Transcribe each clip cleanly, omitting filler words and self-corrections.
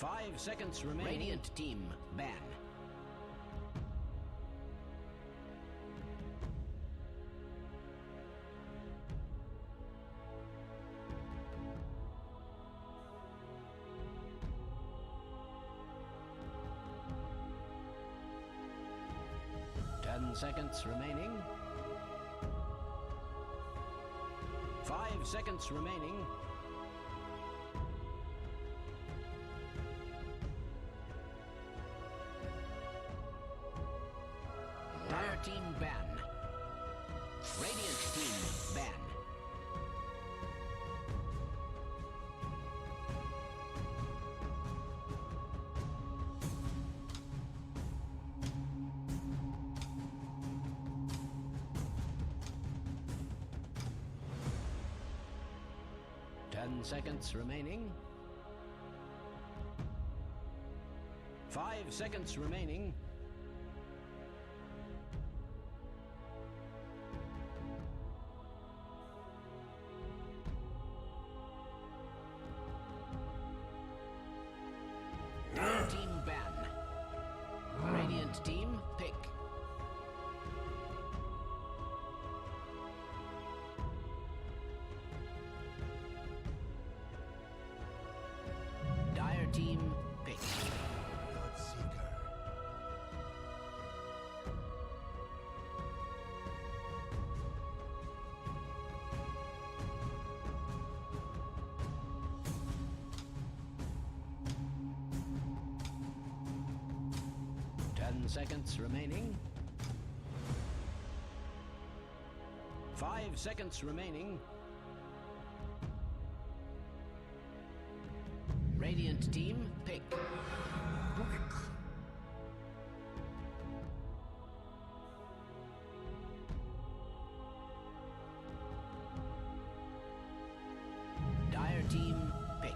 5 seconds remaining. Radiant team ban. 10 seconds remaining. 5 seconds remaining. Dire team ban. Radiant team ban. Ten seconds remaining. 5 seconds remaining. Dire team ban. Radiant team pick. Dire team pick. Bloodseeker. 10 seconds remaining. 5 seconds remaining. Radiant team pick. Dire team pick.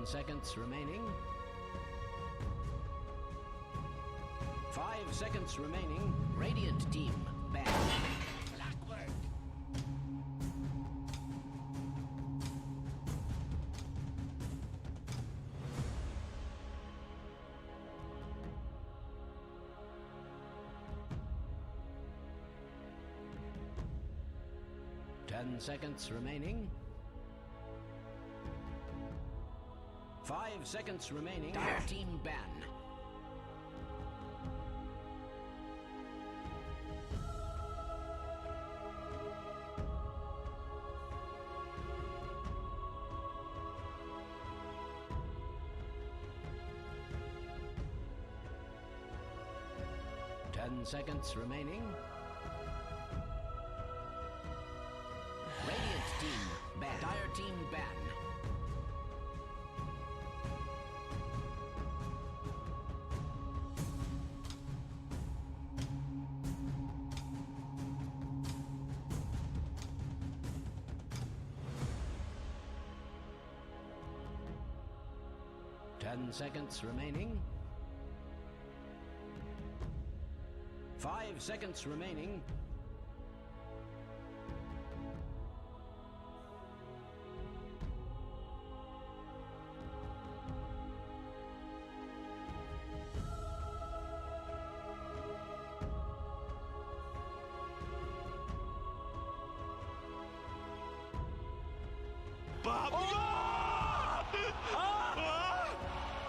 Seconds remaining. 5 seconds remaining. Radiant team ban. Blackbird. 10 seconds remaining. 5 seconds remaining. Dire team ban. Ten seconds remaining. Radiant team ban. Dire team ban. 10 seconds remaining. 5 seconds remaining.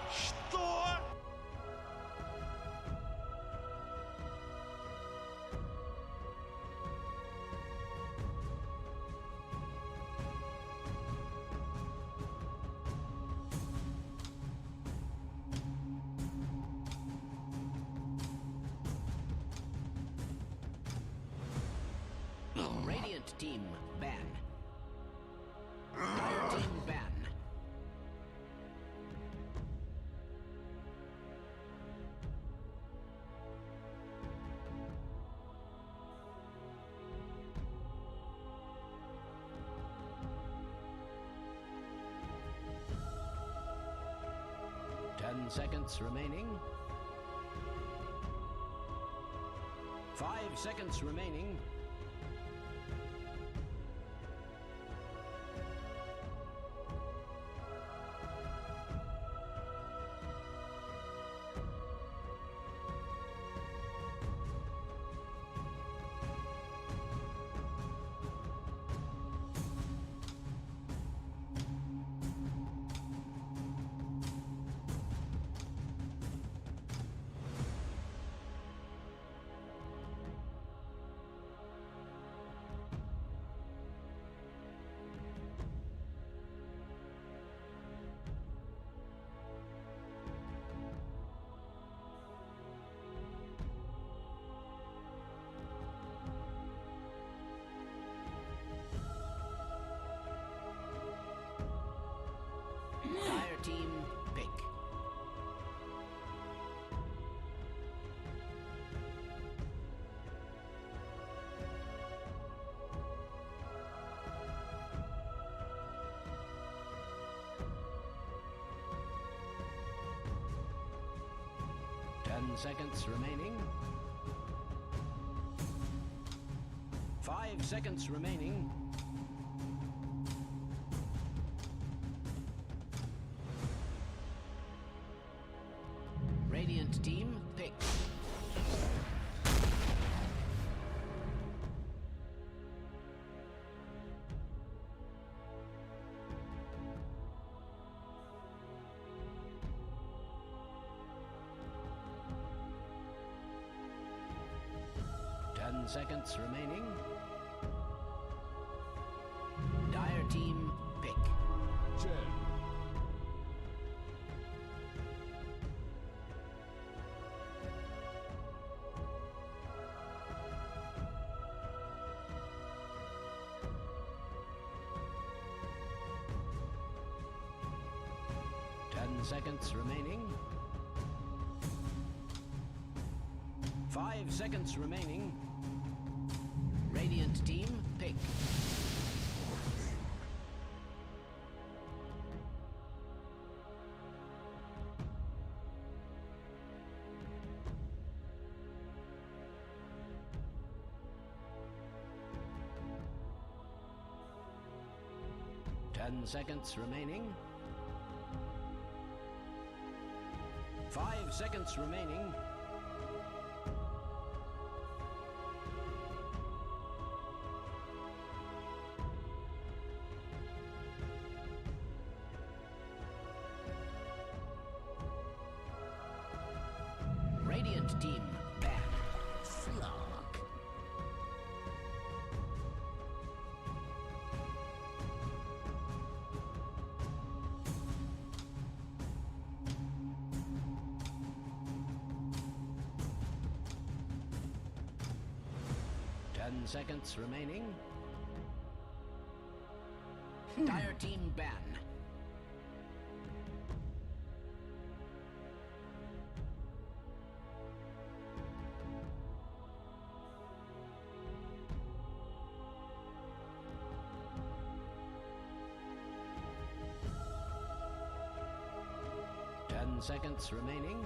Что? Radiant team ban. Dire team ban. 10 seconds remaining. 5 seconds remaining. Dire team, pick. Seconds remaining. 5 seconds remaining. Radiant team, pick. Seconds remaining. Dire team, pick. 10, 10 seconds remaining. 5 seconds remaining. Radiant team, pick. Seconds remaining. 5 seconds remaining. Radiant team, back. Slog. Seconds remaining. Dire team, ban. Seconds remaining.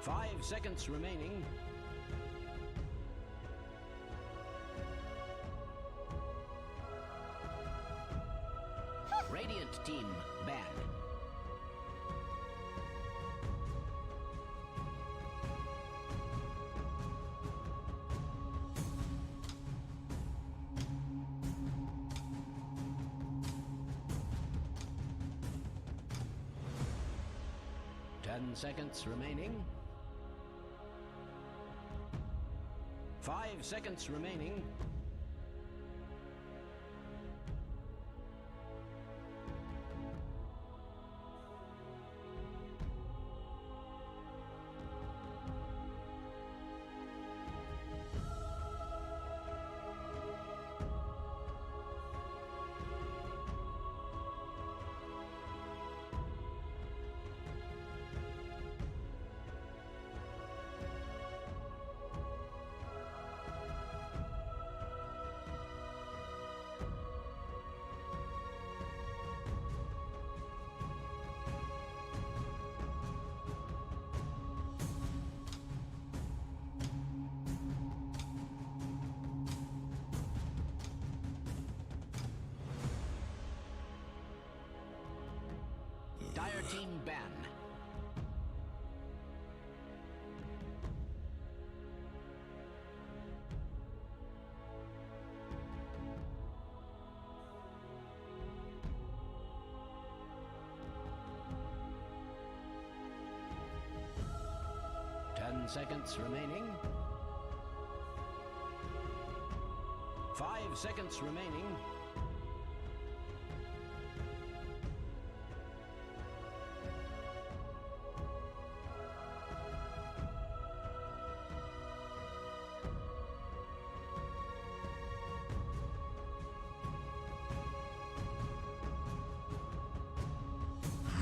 5 seconds remaining. Radiant team, ban. Seconds remaining. 5 seconds remaining. team ban. Seconds remaining. 5 seconds remaining.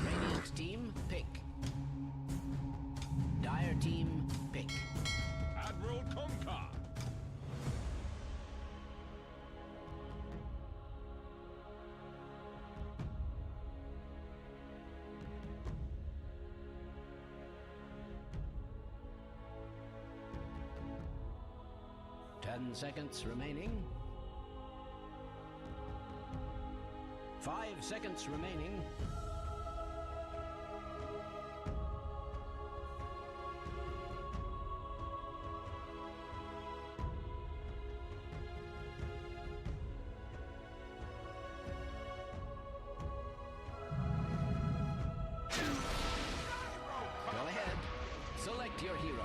Radiant team pick. Dire team pick. Admiral Conquer. Ten seconds remaining. 5 seconds remaining. Go ahead. Select your heroes.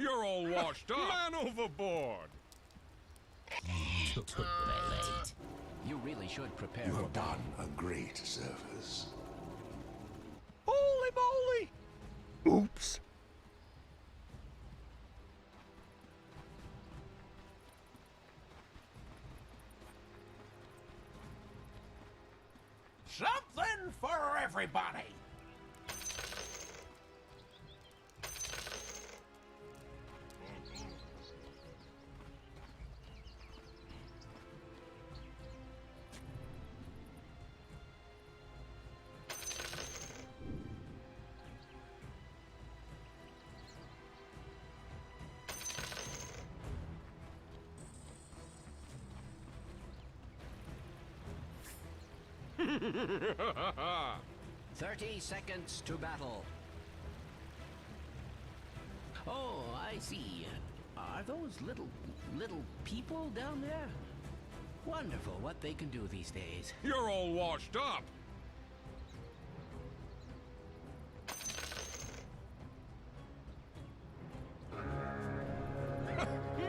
You're all washed up. Man overboard. Too late. You really should prepare You for have done a great service. Holy moly! Oops. Something for everybody. Ha 30 seconds to battle. Oh, I see. Are those little people down there? Wonderful what they can do these days. You're all washed up.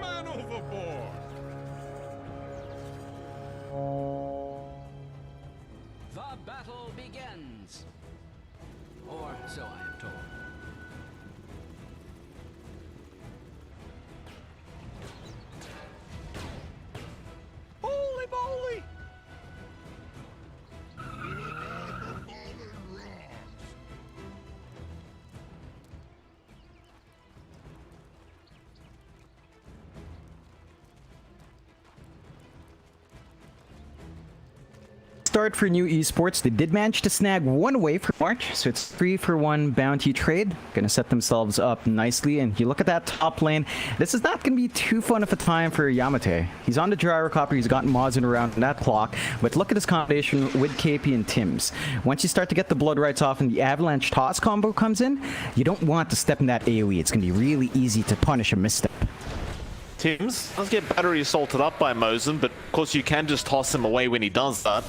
Man overboard. The battle begins. start for new Esports. They did manage to snag one away for March, so it's 3-for-1 bounty trade. Gonna set themselves up nicely, and you look at that top lane. This is not gonna be too fun of a time for Yamate. He's on the gyrocopter, he's got Mozen around that clock, but look at his combination with KP and Tims. Once you start to get the blood rights off and the avalanche toss combo comes in, you don't want to step in that AoE. It's gonna be really easy to punish a misstep. Tims does get battery assaulted up by Mozen, but of course you can just toss him away when he does that.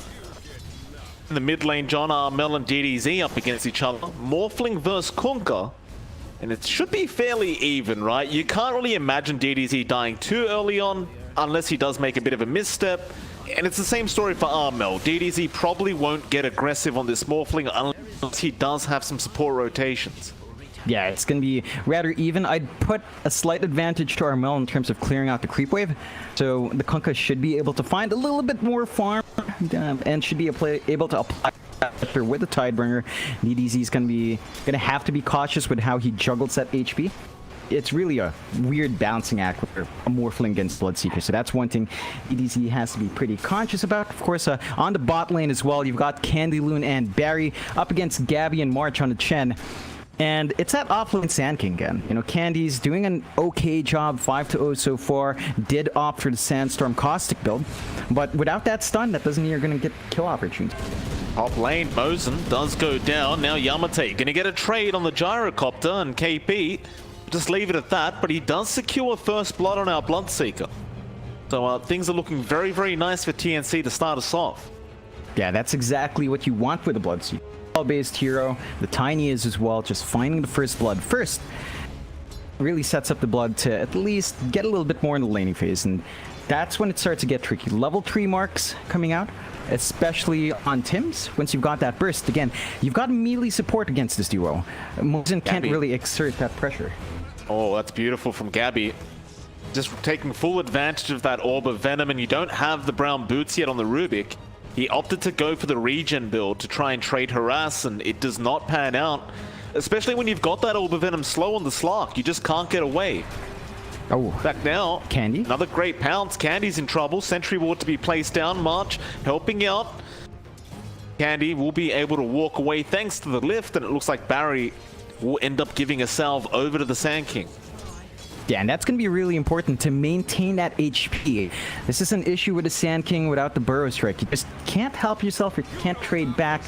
In the mid lane, John, Armel and DDZ up against each other. Morphling versus Kunkka. And it should be fairly even, right? You can't really imagine DDZ dying too early on, unless he does make a bit of a misstep. And it's the same story for Armel. DDZ probably won't get aggressive on this Morphling unless he does have some support rotations. Yeah, it's going to be rather even. I'd put a slight advantage to Armel in terms of clearing out the creep wave. So the Kunkka should be able to find a little bit more farm and should be able to apply pressure with the Tidebringer. DDZ is going to have to be cautious with how he juggles that HP. It's really a weird balancing act with a Morphling against Bloodseeker. So that's one thing DDZ has to be pretty conscious about. Of course, on the bot lane as well, you've got Candyloon and Barry up against Gabby and March on the Chen. And it's that offlane Sand King again. You know, Candy's doing an okay job, 5-0 so far. Did opt for the Sandstorm Caustic build. But without that stun, that doesn't mean you're going to get kill opportunities. Top lane, Mozen does go down. Now Yamate going to get a trade on the Gyrocopter, and KP just leave it at that. But he does secure first blood on our Bloodseeker. So things are looking very, very nice for TNC to start us off. Yeah, that's exactly what you want with a Bloodseeker. Based hero, the Tiny is as well, just finding the first blood first really sets up the blood to at least get a little bit more in the laning phase, and that's when it starts to get tricky. Level 3 marks coming out, especially on Tims. Once you've got that burst, again, you've got melee support against this duo. Mozen can't really exert that pressure. Oh, that's beautiful from Gabby. Just taking full advantage of that Orb of Venom, and you don't have the brown boots yet on the Rubik. He opted to go for the regen build to try and trade Harass, and it does not pan out. Especially when you've got that Orb of Venom slow on the Slark. You just can't get away. Oh. Back now. Candy. Another great pounce. Candy's in trouble. Sentry Ward to be placed down. March helping out. Candy will be able to walk away thanks to the lift, and it looks like Barry will end up giving a salve over to the Sand King. Yeah, and that's going to be really important to maintain that HP. This is an issue with the Sand King without the Burrow Strike. You just can't help yourself, you can't trade back.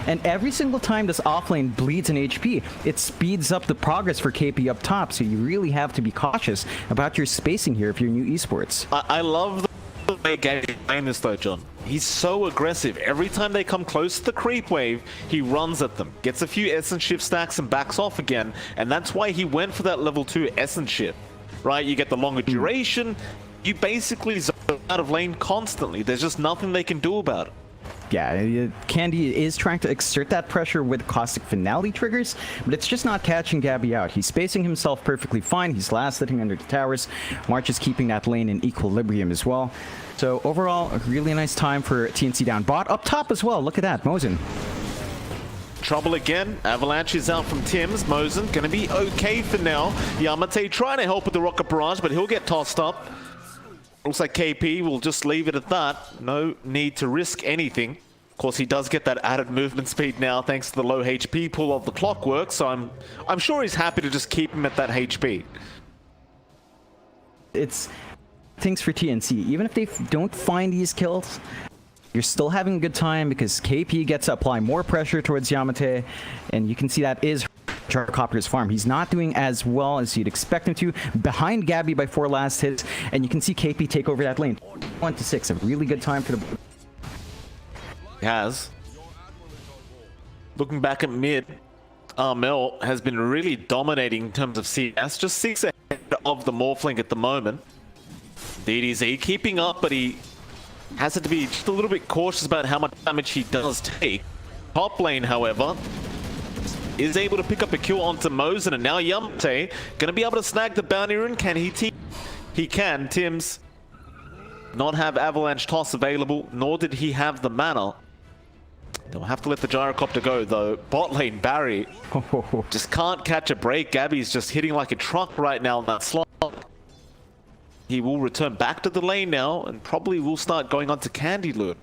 And every single time this offlane bleeds an HP, it speeds up the progress for KP up top. So you really have to be cautious about your spacing here if you're new Esports. I love the way Gabe's playing this though, John. He's so aggressive. Every time they come close to the creep wave, he runs at them, gets a few Essence Shift stacks and backs off again. And that's why he went for that level 2 Essence Shift. Right, you get the longer duration, you basically zone out of lane constantly. There's just nothing they can do about it. Yeah, Candy is trying to exert that pressure with Caustic Finale triggers, but it's just not catching Gabby out. He's spacing himself perfectly fine. He's last hitting under the towers. March is keeping that lane in equilibrium as well. So overall, a really nice time for TNC down bot. Up top as well, look at that, Mozen. Trouble again. Avalanche is out from Tims. Mozen going to be okay for now. Yamate trying to help with the rocket barrage, but he'll get tossed up. Looks like KP will just leave it at that. No need to risk anything. Of course, he does get that added movement speed now thanks to the low HP pull of the Clockwork, so I'm sure he's happy to just keep him at that HP. It's things for TNC. Even if they don't find these kills, you're still having a good time because KP gets to apply more pressure towards Yamate, and you can see that is Gyrocopter's farm. He's not doing as well as you'd expect him to. Behind Gabby by 4 last hits, and you can see KP take over that lane. 1-6, a really good time for the... He has. Looking back at mid, Armel has been really dominating in terms of CS, just 6 ahead of the Morphling at the moment. DDZ keeping up, but he has to be just a little bit cautious about how much damage he does take. Top lane, however, is able to pick up a kill onto Mozen, and now Yamate going to be able to snag the bounty rune. Can he? He can. Tims not have Avalanche Toss available, nor did he have the mana. They'll have to let the Gyrocopter go, though. Bot lane, Barry just can't catch a break. Gabby's just hitting like a truck right now on that slot. He will return back to the lane now, and probably will start going on to Candyloon.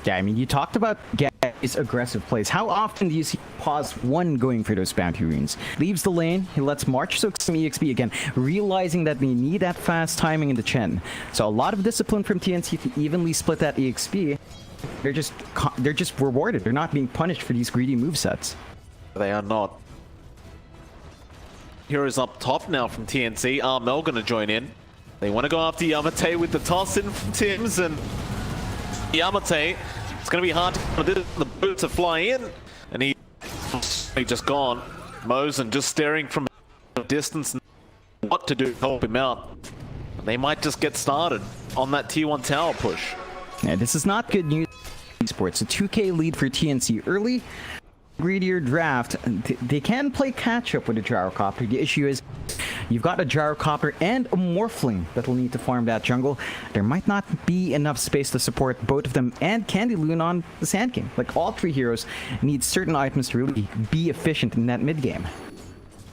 Yeah, I mean, you talked about Gabby's aggressive plays. How often do you see pause one going for those bounty runes? Leaves the lane, he lets March soak some EXP again, realizing that they need that fast timing in the Chen. So a lot of discipline from TNC to evenly split that EXP. They're just rewarded. They're not being punished for these greedy movesets. They are not. Heroes up top now from TNC. Armel gonna join in. They want to go after Yamate with the toss in from Tims, and Yamate, it's going to be hard for the boot to fly in, and he just gone. Mosen just staring from a distance, what to do to help him out. They might just get started on that T1 tower push. Yeah, this is not good news. Esports, a 2K lead for TNC early. Greedier draft. They can play catch up with a Gyrocopter. The issue is you've got a Gyrocopter and a Morphling that will need to farm that jungle. There might not be enough space to support both of them and Candy Loon on the Sand King. Like, all three heroes need certain items to really be efficient in that mid game.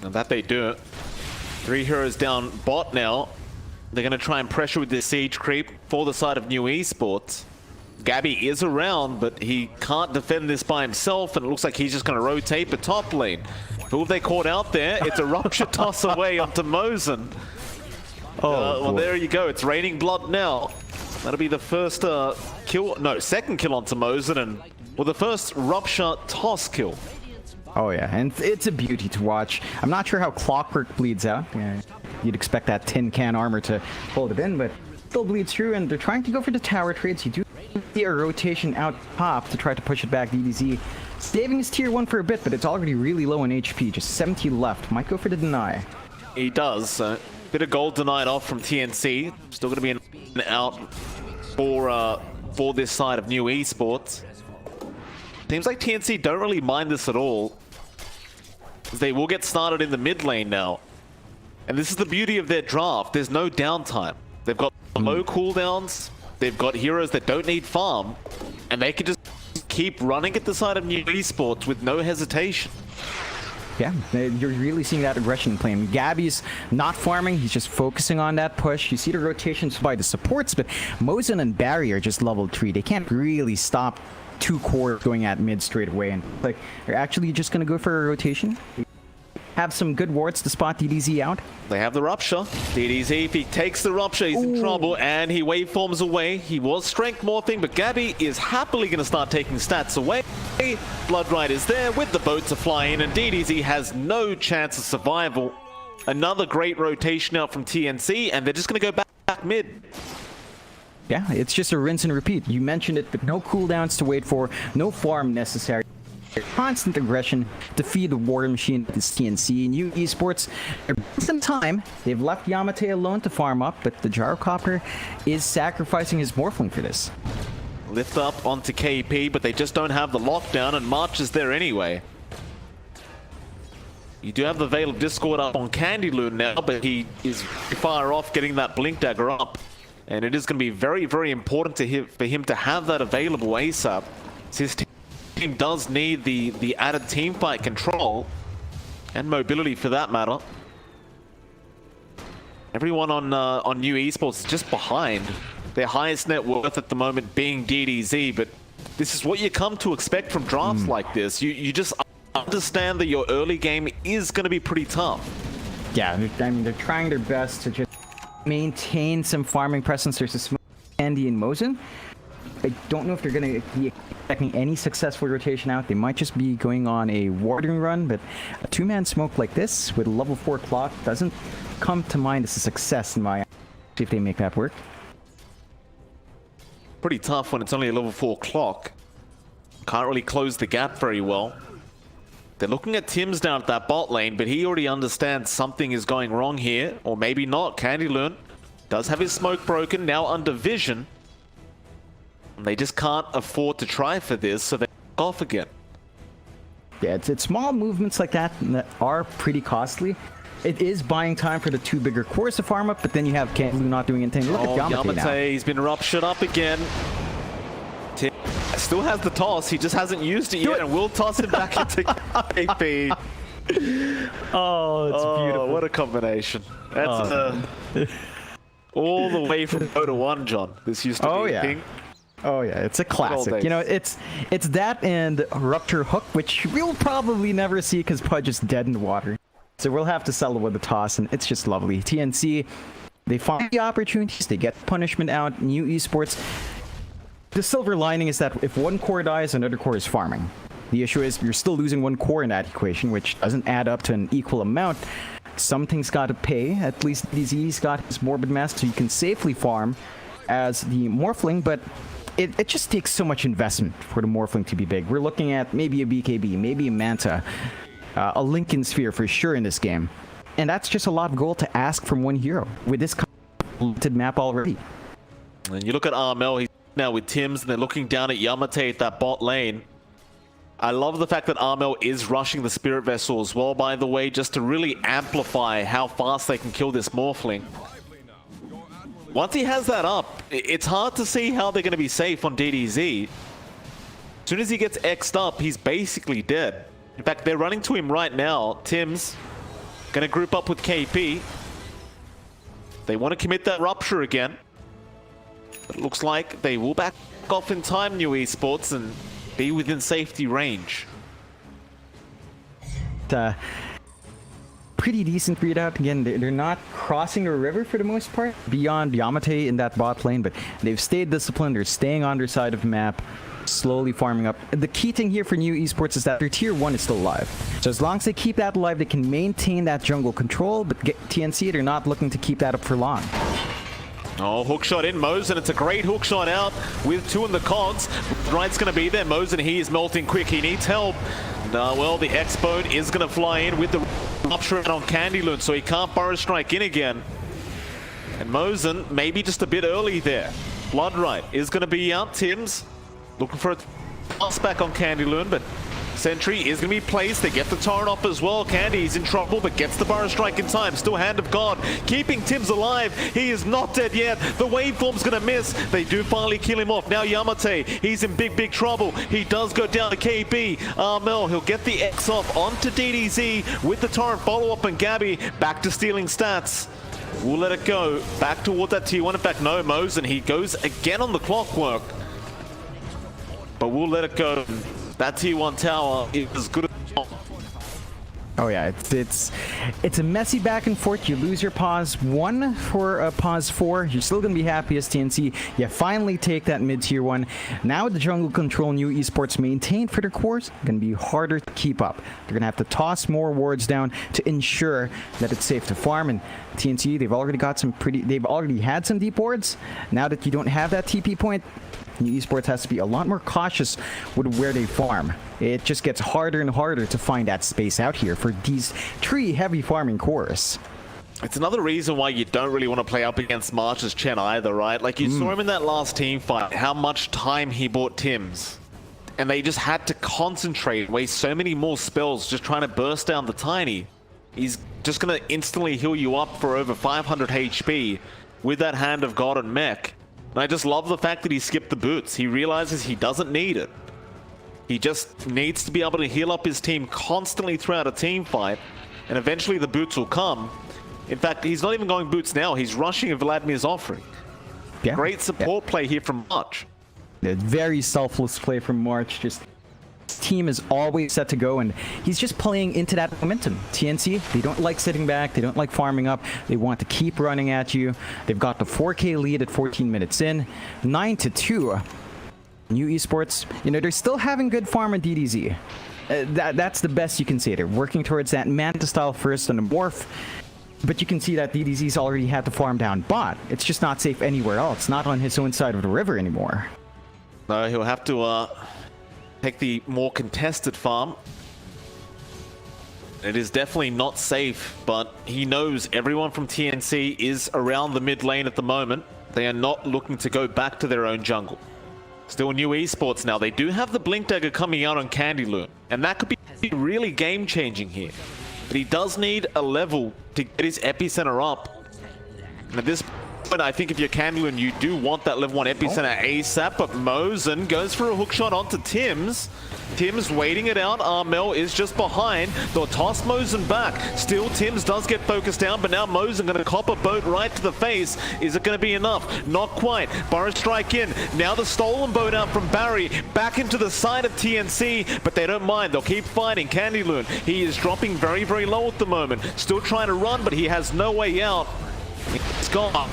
And that they do. 3 heroes down bot now. They're going to try and pressure with this siege creep for the side of New Esports. Gabby is around, but he can't defend this by himself, and it looks like he's just going to rotate the top lane. Who have they caught out there? It's a rupture toss away onto Mosen. Well, there you go. It's raining blood now. That'll be the first kill, no, second kill onto Mosen, and well, the first rupture toss kill. Oh yeah, and it's a beauty to watch. I'm not sure how Clockwork bleeds out. Yeah, you'd expect that tin can armor to hold it in, but still bleeds through, and they're trying to go for the tower trades. You do see a rotation out top to try to push it back. DDZ saving his tier 1 for a bit, but it's already really low in HP. Just 70 left. Might go for the deny. He does. Bit of gold denied off from TNC. Still going to be an out for this side of New Esports. Seems like TNC don't really mind this at all. They will get started in the mid lane now. And this is the beauty of their draft. There's no downtime. They've got low cooldowns. They've got heroes that don't need farm. And they can just keep running at the side of New Esports with no hesitation. Yeah, you're really seeing that aggression playing. Gabby's not farming, he's just focusing on that push. You see the rotations by the supports, but Mosen and Barry are just level 3. They can't really stop 2 core going at mid straight away. And like, they're actually just going to go for a rotation. Have some good wards to spot DDZ out. They have the rupture. DDZ, if he takes the rupture, he's in trouble, and he waveforms away. He was strength morphing, but Gabby is happily going to start taking stats away. Bloodride is there with the boat to fly in, and DDZ has no chance of survival. Another great rotation out from TNC, and they're just going to go back mid. Yeah, it's just a rinse and repeat. You mentioned it, but no cooldowns to wait for, no farm necessary. Constant aggression to feed the war machine with this TNC. New Esports, some time. They've left Yamate alone to farm up, but the Gyrocopter is sacrificing his Morphling for this. Lift up onto KP, but they just don't have the lockdown, and March is there anyway. You do have the Veil of Discord up on Candy Loon now, but he is far off getting that Blink Dagger up. And it is going to be very, very important for him to have that available ASAP. His team does need the added teamfight control and mobility for that matter. Everyone on New Esports is just behind. Their highest net worth at the moment being DDZ, but this is what you come to expect from drafts like this. You just understand that your early game is going to be pretty tough. Yeah, I mean, they're trying their best to just maintain some farming presence. There's a Smoke, Andy, and Mosen. I don't know if they're going to be expecting any successful rotation out. They might just be going on a warding run, but a 2-man smoke like this with a level 4 clock doesn't come to mind as a success in my eyes. See if they make that work. Pretty tough when it's only a level 4 clock. Can't really close the gap very well. They're looking at Tim's down at that bot lane, but he already understands something is going wrong here, or maybe not. Candy Loon does have his smoke broken, now under vision. And they just can't afford to try for this, so they're off again. Yeah, it's small movements like that that are pretty costly. It is buying time for the 2 bigger cores to farm up, but then you have Candy Loon not doing anything. Look at Yamate now. He's been ruptured up again. Tim still has the toss, he just hasn't used it yet, and will toss it back into KP. Oh, it's beautiful. What a combination. That's all the way from BO2 1, John. This used to be a thing. Oh yeah, it's a classic. days. You know, it's that and Rupture Hook, which we'll probably never see because Pudge is dead in the water. So we'll have to settle with the toss, and it's just lovely. TNC, they find the opportunities, they get punishment out. New Esports. The silver lining is that if one core dies, another core is farming. The issue is you're still losing one core in that equation, which doesn't add up to an equal amount. Something's got to pay. At least DZ's got his Morbid Mask, so you can safely farm as the Morphling, but it just takes so much investment for the Morphling to be big. We're looking at maybe a BKB, maybe a Manta, a Lincoln Sphere for sure in this game. And that's just a lot of gold to ask from one hero with this limited map already. And you look at Armel, he's now with Tims, and they're looking down at Yamate at that bot lane. I love the fact that Armel is rushing the Spirit Vessel as well, by the way, just to really amplify how fast they can kill this Morphling. Once he has that up, it's hard to see how they're going to be safe on DDZ. As soon as he gets X'd up, he's basically dead. In fact, they're running to him right now. Tim's going to group up with KP. They want to commit that Rupture again. But it looks like they will back off in time, New Esports, and be within safety range. Pretty decent readout. Again, they're not crossing a river for the most part beyond Yamate in that bot lane, but they've stayed disciplined. They're staying on their side of the map, slowly farming up. The key thing here for New Esports is that their tier 1 is still alive. So as long as they keep that alive, they can maintain that jungle control, but TNC, they're not looking to keep that up for long. Oh, hook shot in Mosen. It's a great hook shot out with 2 in the cogs. Right's going to be there. Mosen, he is melting quick. He needs help. Well, the X-Bone is going to fly in with the Rupture on Candy Loon, so he can't Burrow Strike in again. And Mosen, maybe just a bit early there. Bloodright is going to be out. Tims looking for a toss back on Candy Loon, but Sentry is going to be placed. They get the Torrent off as well. Candy is in trouble, but gets the Burrow Strike in time. Still Hand of God, keeping Tims alive. He is not dead yet. The waveform's going to miss. They do finally kill him off. Now Yamate, he's in big trouble. He does go down to KB. Armel, he'll get the X off onto DDZ with the Torrent follow-up, and Gabby back to stealing stats. We'll let it go. Back toward that tier 1. In fact, no, Mosen, he goes again on the clockwork. But we'll let it go. That tier 1 tower is as good as... Oh yeah, it's a messy back and forth. You lose your pause 1 for pause 4. You're still going to be happy as TNC. You finally take that mid tier 1. Now with the jungle control New Esports maintained for their cores, going to be harder to keep up. They're going to have to toss more wards down to ensure that it's safe to farm. And TNC, they've already had some deep wards. Now that you don't have that TP point, New Esports has to be a lot more cautious with where they farm. It just gets harder and harder to find that space out here for these tree heavy farming cores. It's another reason why you don't really want to play up against March's Chen either, right? Like, you saw him in that last team fight, how much time he bought Tims. And they just had to concentrate, waste so many more spells just trying to burst down the Tiny. He's just going to instantly heal you up for over 500 HP with that Hand of God and Mech. And I just love the fact that he skipped the boots. He realizes he doesn't need it. He just needs to be able to heal up his team constantly throughout a team fight, and eventually the boots will come. In fact, he's not even going boots now. He's rushing Vladimir's offering. Yeah. Great support play here from March. A very selfless play from March. Just his team is always set to go, and he's just playing into that momentum. TNC, they don't like sitting back. They don't like farming up. They want to keep running at you. They've got the 4K lead at 14 minutes in. 9-2. New Esports, you know, they're still having good farm at DDZ. That's the best you can say. They're working towards that Manta style first and a Morph. But you can see that DDZ's already had to farm down bot. It's just not safe anywhere else. Not on his own side of the river anymore. No, he'll have to take the more contested farm. It is definitely not safe, but he knows everyone from TNC is around the mid lane at the moment. They are not looking to go back to their own jungle. Still New Esports now. They do have the Blink Dagger coming out on Candy Loon, and that could be really game-changing here. But he does need a level to get his epicenter up. And at this point, I think if you're Candlin, you do want that level 1 epicenter ASAP, but Mosen goes for a hook shot onto Tims. Tims waiting it out. Armel is just behind. They'll toss Mosen back. Still, Tims does get focused down, but now Mosen going to cop a boat right to the face. Is it going to be enough? Not quite. Burrow strike in. Now the stolen boat out from Barry. Back into the side of TNC, but they don't mind. They'll keep fighting. Candyloon, he is dropping very, very low at the moment. Still trying to run, but he has no way out. It's gone.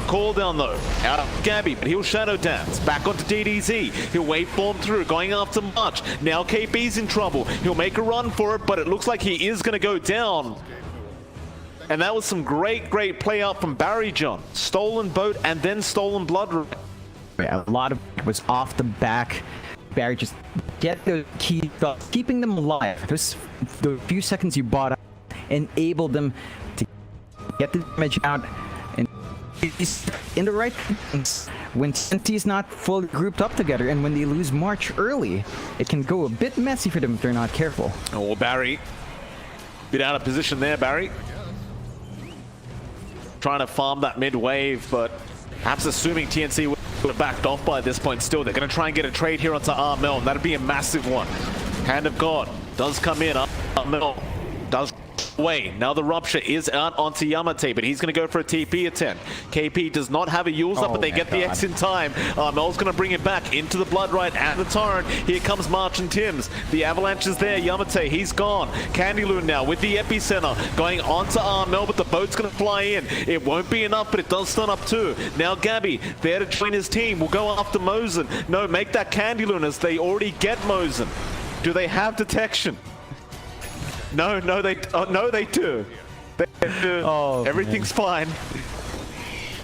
Call down though, out of Gabby, but he'll shadow dance. Back onto DDZ. He'll waveform through, going after March. Now KP's in trouble. He'll make a run for it, but it looks like he is going to go down. And that was some great, great play out from Barry John. Stolen boat and then stolen blood. Yeah, a lot of it was off the back. Barry just get the key thoughts, keeping them alive. Those the few seconds you bought up enabled them to get the damage out. Is in the right things when TNT is not fully grouped up together, and when they lose March early, it can go a bit messy for them if they're not careful. Oh, Barry. Bit out of position there, Barry. Trying to farm that mid wave, but perhaps assuming TNC would have backed off by this point still. They're going to try and get a trade here onto Armel, and that'd be a massive one. Hand of God does come in. Armel does away. Now the rupture is out onto Yamate, but he's going to go for a TP attempt. KP does not have a Yules up, but they get the X in time. Mel's going to bring it back into the Blood Right and the Torrent. Here comes March and Tims. The Avalanche is there. Yamate, he's gone. Candyloon now with the epicenter going onto Armel, but the boat's going to fly in. It won't be enough, but it does stun up too. Now Gabby, there to join his team, will go after Mosen. No, make that Candyloon as they already get Mosen. Do they have detection? No, they do. They do. Oh, everything's fine.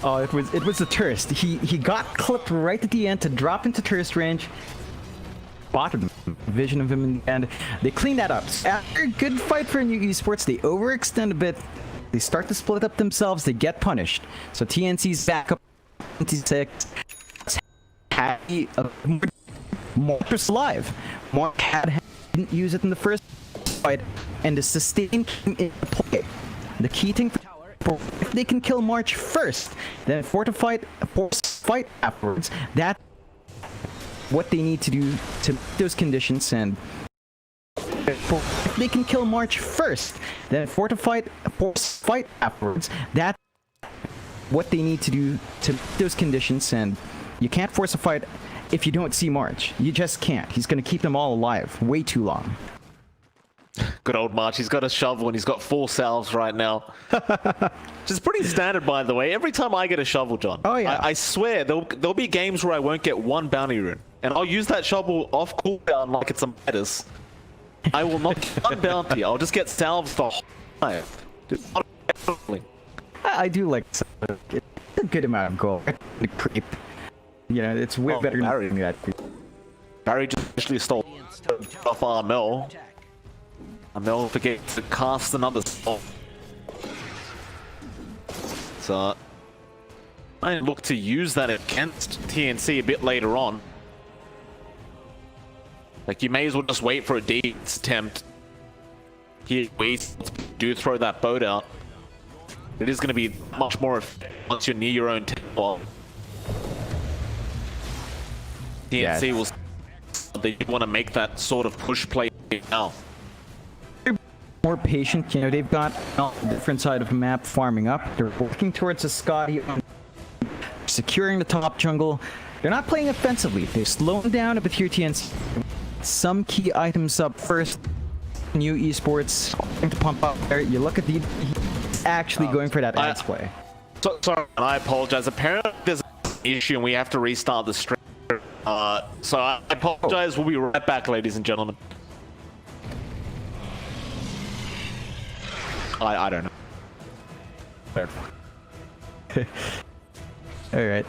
Oh, it was the tourist. He got clipped right at the end to drop into tourist range. Spotted him. Vision of him in the end. They clean that up. After a good fight for new esports, they overextend a bit. They start to split up themselves. They get punished. So TNC's back up 26. Happy more alive. More didn't use it in the first fight, and the sustain came into play. The key thing for if they can kill March first, then force fight afterwards. That's what they need to do to meet those conditions. And if they can kill March first, then force fight afterwards. That's what they need to do to meet those conditions. And you can't force a fight if you don't see March. You just can't. He's going to keep them all alive way too long. Good old March. He's got a shovel and he's got 4 salves right now. Which is pretty standard, by the way. Every time I get a shovel, John, oh, yeah. I swear there'll be games where I won't get 1 bounty rune. And I'll use that shovel off cooldown like it's a Midas. I will not get 1 bounty. I'll just get salves the whole time. I do like a good amount of gold. Creep. You know, it's way better than that. Barry just actually stole off Armel. Armel forgets to cast another spell. So I look to use that against TNC a bit later on. Like, you may as well just wait for a Deeds attempt. Here, do throw that boat out. It is going to be much more effective once you're near your own temple. TNC will. They want to make that sort of push play now. More patient, you know, they've got on the different side of the map farming up. They're working towards a Scotty, securing the top jungle. They're not playing offensively. They're slowing down a bit here, TNC. Some key items up first. New esports to pump up there. You look at the he's actually going for that axe play. Sorry, I apologize. Apparently there's an issue and we have to restart the stream. So I apologize. We'll be right back, ladies and gentlemen. I don't know. All right.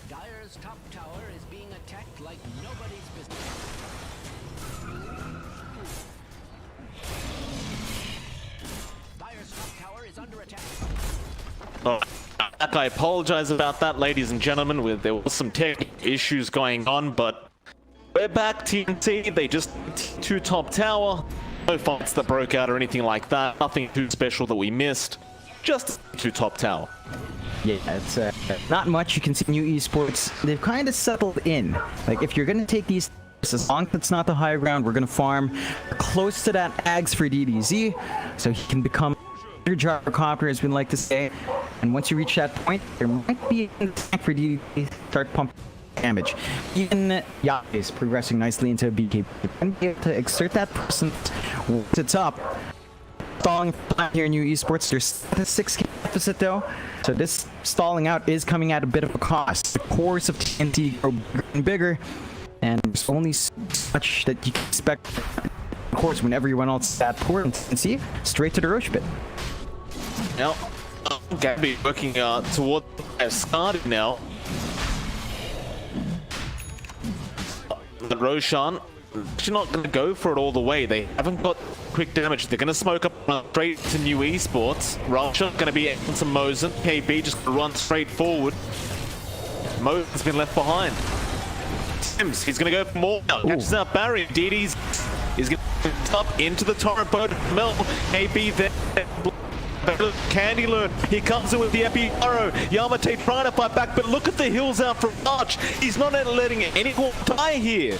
Dire's top tower is being attacked like nobody's business. Dire's top tower is under attack. Oh, I apologize about that, ladies and gentlemen. There was some tech issues going on, but We're back, TNT. They just to top tower. No fights that broke out or anything like that. Nothing too special that we missed. Just to top tower. Yeah, it's not much you can see in new esports. They've kind of settled in. Like, if you're going to take these, as long as it's not the high ground, we're going to farm close to that Ags for DDZ, so he can become your gyrocopter, as we like to say. And once you reach that point, there might be a tank for DDZ to start pumping damage. Even Yabe is progressing nicely into a BK. And be able to exert that presence once it's up. Stalling here in new esports, there's a 6k deficit though, so this stalling out is coming at a bit of a cost. The cores of TNT grow bigger and bigger, and there's only so much that you can expect. Of course, when everyone else is at poor, and see straight to the Roche pit. Now, Gabby working toward Scardy now. The Roshan, she's not going to go for it all the way. They haven't got quick damage. They're going to smoke up straight to new esports. Roshan going to be on some Mosin. KB just going to run straight forward. Mosin's been left behind. Sims, he's going to go for more. Catches out Barry. DD's is going to up into the torrent boat. Mel, KB there. Candy Learn, he comes in with the Epi Arrow. Yamate trying to fight back, but look at the hills out from Arch. He's not letting anyone die here.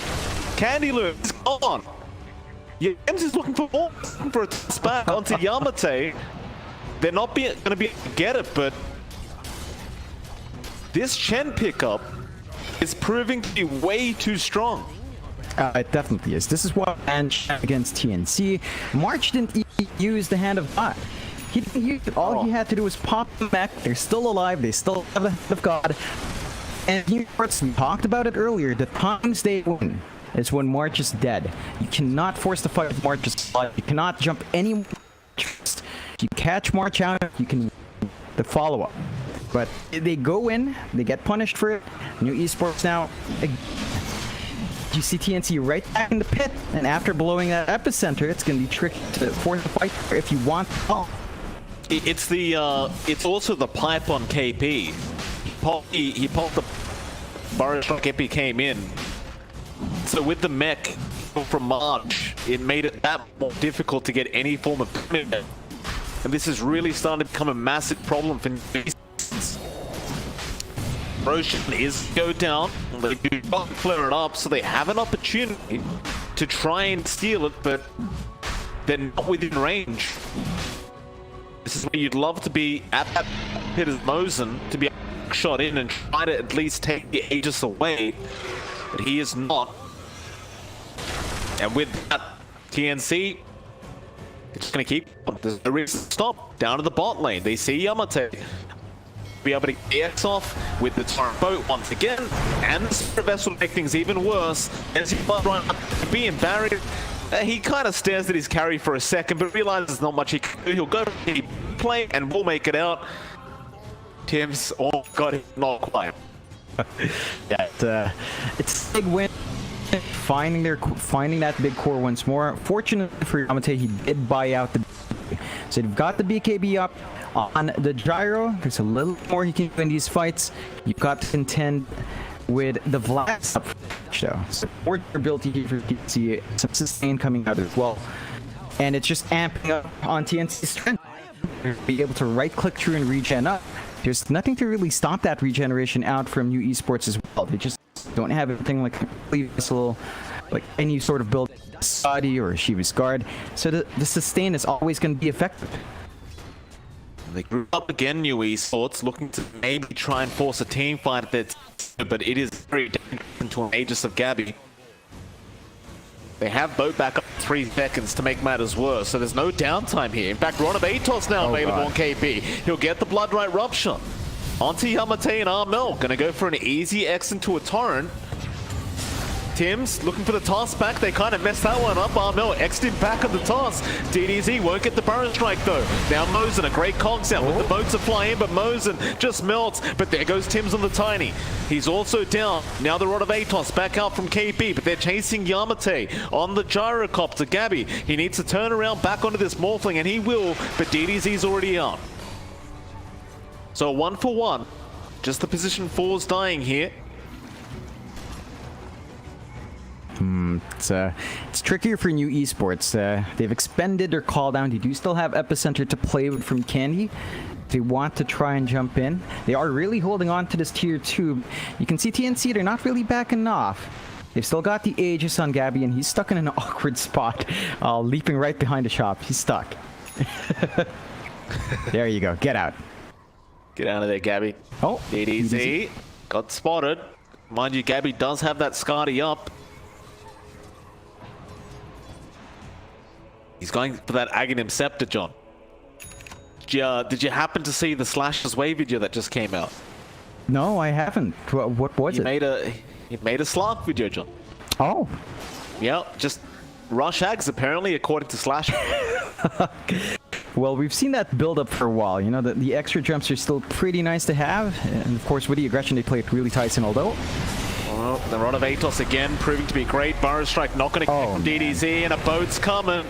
Candy Learn is gone. James is looking for more, for a toss back onto Yamate. They're not going to be able to get it, but this Chen pickup is proving to be way too strong. It definitely is. This is what against TNC. March didn't use the Hand of God. He didn't use it. All he had to do was pop them back. They're still alive. They still have the Hand of God. And we talked about it earlier. The times they win is when March is dead. You cannot force the fight with March's blood. You cannot jump any. If you catch March out, you can the follow-up. But they go in, they get punished for it. New esports now. You see TNC right back in the pit, and after blowing that epicenter, it's going to be tricky to force the fight if you want. It's the it's also the pipe on KP. He popped the Boris KP came in. So with the mech from March, it made it that more difficult to get any form of commitment. And this is really starting to become a massive problem for Roshan is go down. They do not clear it up, so they have an opportunity to try and steal it, but they're not within range. This is where you'd love to be at that pit as Mosin to be shot in and try to at least take the Aegis away, but he is not. And with that, TNC, it's going to keep. There's no reason to stop. Down to the bot lane. They see Yamate be able to get the X off with the torrent boat once again, and the Spirit Vessel will make things even worse as he run up to be in barrier. He kind of stares at his carry for a second, but realizes there's not much he can do. He'll go play and we'll make it out. Tim's, oh god, not quite. Yeah, it's a big win. Finding that big core once more. Fortunately for Yamate, he did buy out the BKB. So they've got the BKB up on the gyro. There's a little more he can do in these fights. You've got to contend with the Vlad up though. So more durability here for TNC, some sustain coming out as well. And it's just amping up on TNC's strength. Be able to right click through and regen up. There's nothing to really stop that regeneration out from new esports as well. They just don't have anything like previous little, like any sort of build, Saudi or Shiva's guard. So the sustain is always going to be effective. They grew up again, new esports, looking to maybe try and force a team fight that's, but it is very different to an Aegis of Gabby. They have boat back up 3 seconds to make matters worse, so there's no downtime here. In fact, Motivate.Trust now available on KP. He'll get the Blood Right Rupture. Onto Yamate and Armel, gonna go for an easy X into a torrent. Tim's looking for the toss back. They kind of messed that one up. Armel X'd him back on the toss. DDZ won't get the Burrow Strike though. Now Mosin, a great conks out with the boats to fly in, but Mosin just melts. But there goes Tim's on the Tiny. He's also down. Now the Rod of Atos back out from KB, but they're chasing Yamate on the gyrocopter. Gabby, he needs to turn around back onto this Morphling, and he will, but DDZ's already out. So 1 for 1. Just the position 4's dying here. It's trickier for new esports. They've expended their call down. They do still have Epicenter to play with from Candy. They want to try and jump in. They are really holding on to this tier 2. You can see TNC, they're not really backing off. They've still got the Aegis on Gabby, and he's stuck in an awkward spot, leaping right behind the shop. He's stuck. There you go. Get out. Get out of there, Gabby. Oh, DDZ got spotted. Mind you, Gabby does have that Scotty up. He's going for that Aghanim Scepter, John. Did you happen to see the Slash's Way video that just came out? No, I haven't. What was it? He made a Slark video, John. Oh. Yeah, just rush Ags apparently, according to Slash. Well, we've seen that build up for a while. You know, the extra jumps are still pretty nice to have. And of course, with the aggression, they play it really tight in although. Well, the Rod of Atos again proving to be great. Burrow Strike not going to connect from DDZ, and a boat's coming.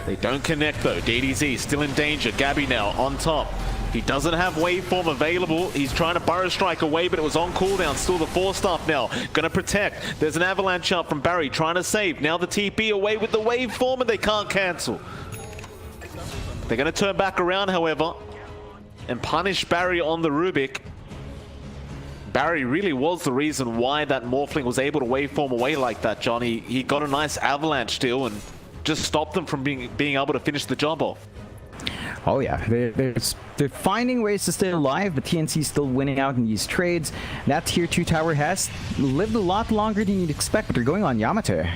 They don't connect though. DDZ still in danger. Gabby now on top. He doesn't have waveform available. He's trying to Burrow Strike away, but it was on cooldown. Still the 4-staff now. Gonna protect. There's an avalanche up from Barry trying to save. Now the TP away with the waveform, and they can't cancel. They're gonna turn back around, however, and punish Barry on the Rubik. Barry really was the reason why that Morphling was able to waveform away like that, Johnny. He got a nice avalanche steal and just stopped them from being able to finish the job off. Oh yeah, they're finding ways to stay alive, but TNC's still winning out in these trades. That tier 2 tower has lived a lot longer than you'd expect, but they're going on Yamate.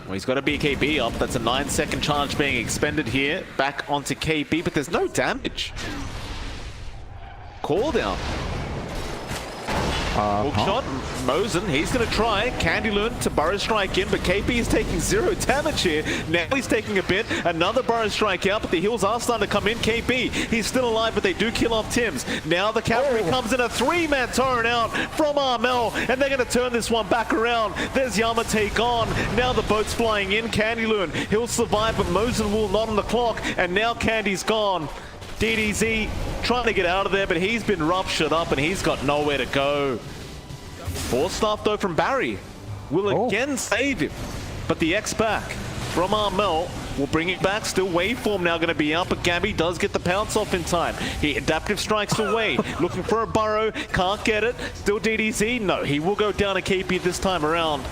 Well, he's got a BKB up. That's a 9-second charge being expended here. Back onto KB, but there's no damage. Call down. Hook shot, Mosen, he's going to try. Candyloon to Burrow Strike in, but KP is taking 0 damage here. Now he's taking a bit. Another Burrow Strike out, but the heals are starting to come in. KP, he's still alive, but they do kill off Tims. Now the cavalry comes in, a 3-man torrent out from Armel, and they're going to turn this one back around. There's Yamate gone. Now the boat's flying in. Candyloon, he'll survive, but Mosen will not on the clock, and now Candy's gone. DDZ trying to get out of there, but he's been ruptured up and he's got nowhere to go. 4-staff though from Barry will again save him, but the X back from Armel will bring it back. Still waveform now going to be out, but Gabby does get the pounce off in time. He adaptive strikes away, looking for a burrow, can't get it. Still DDZ, no, he will go down a KP this time around.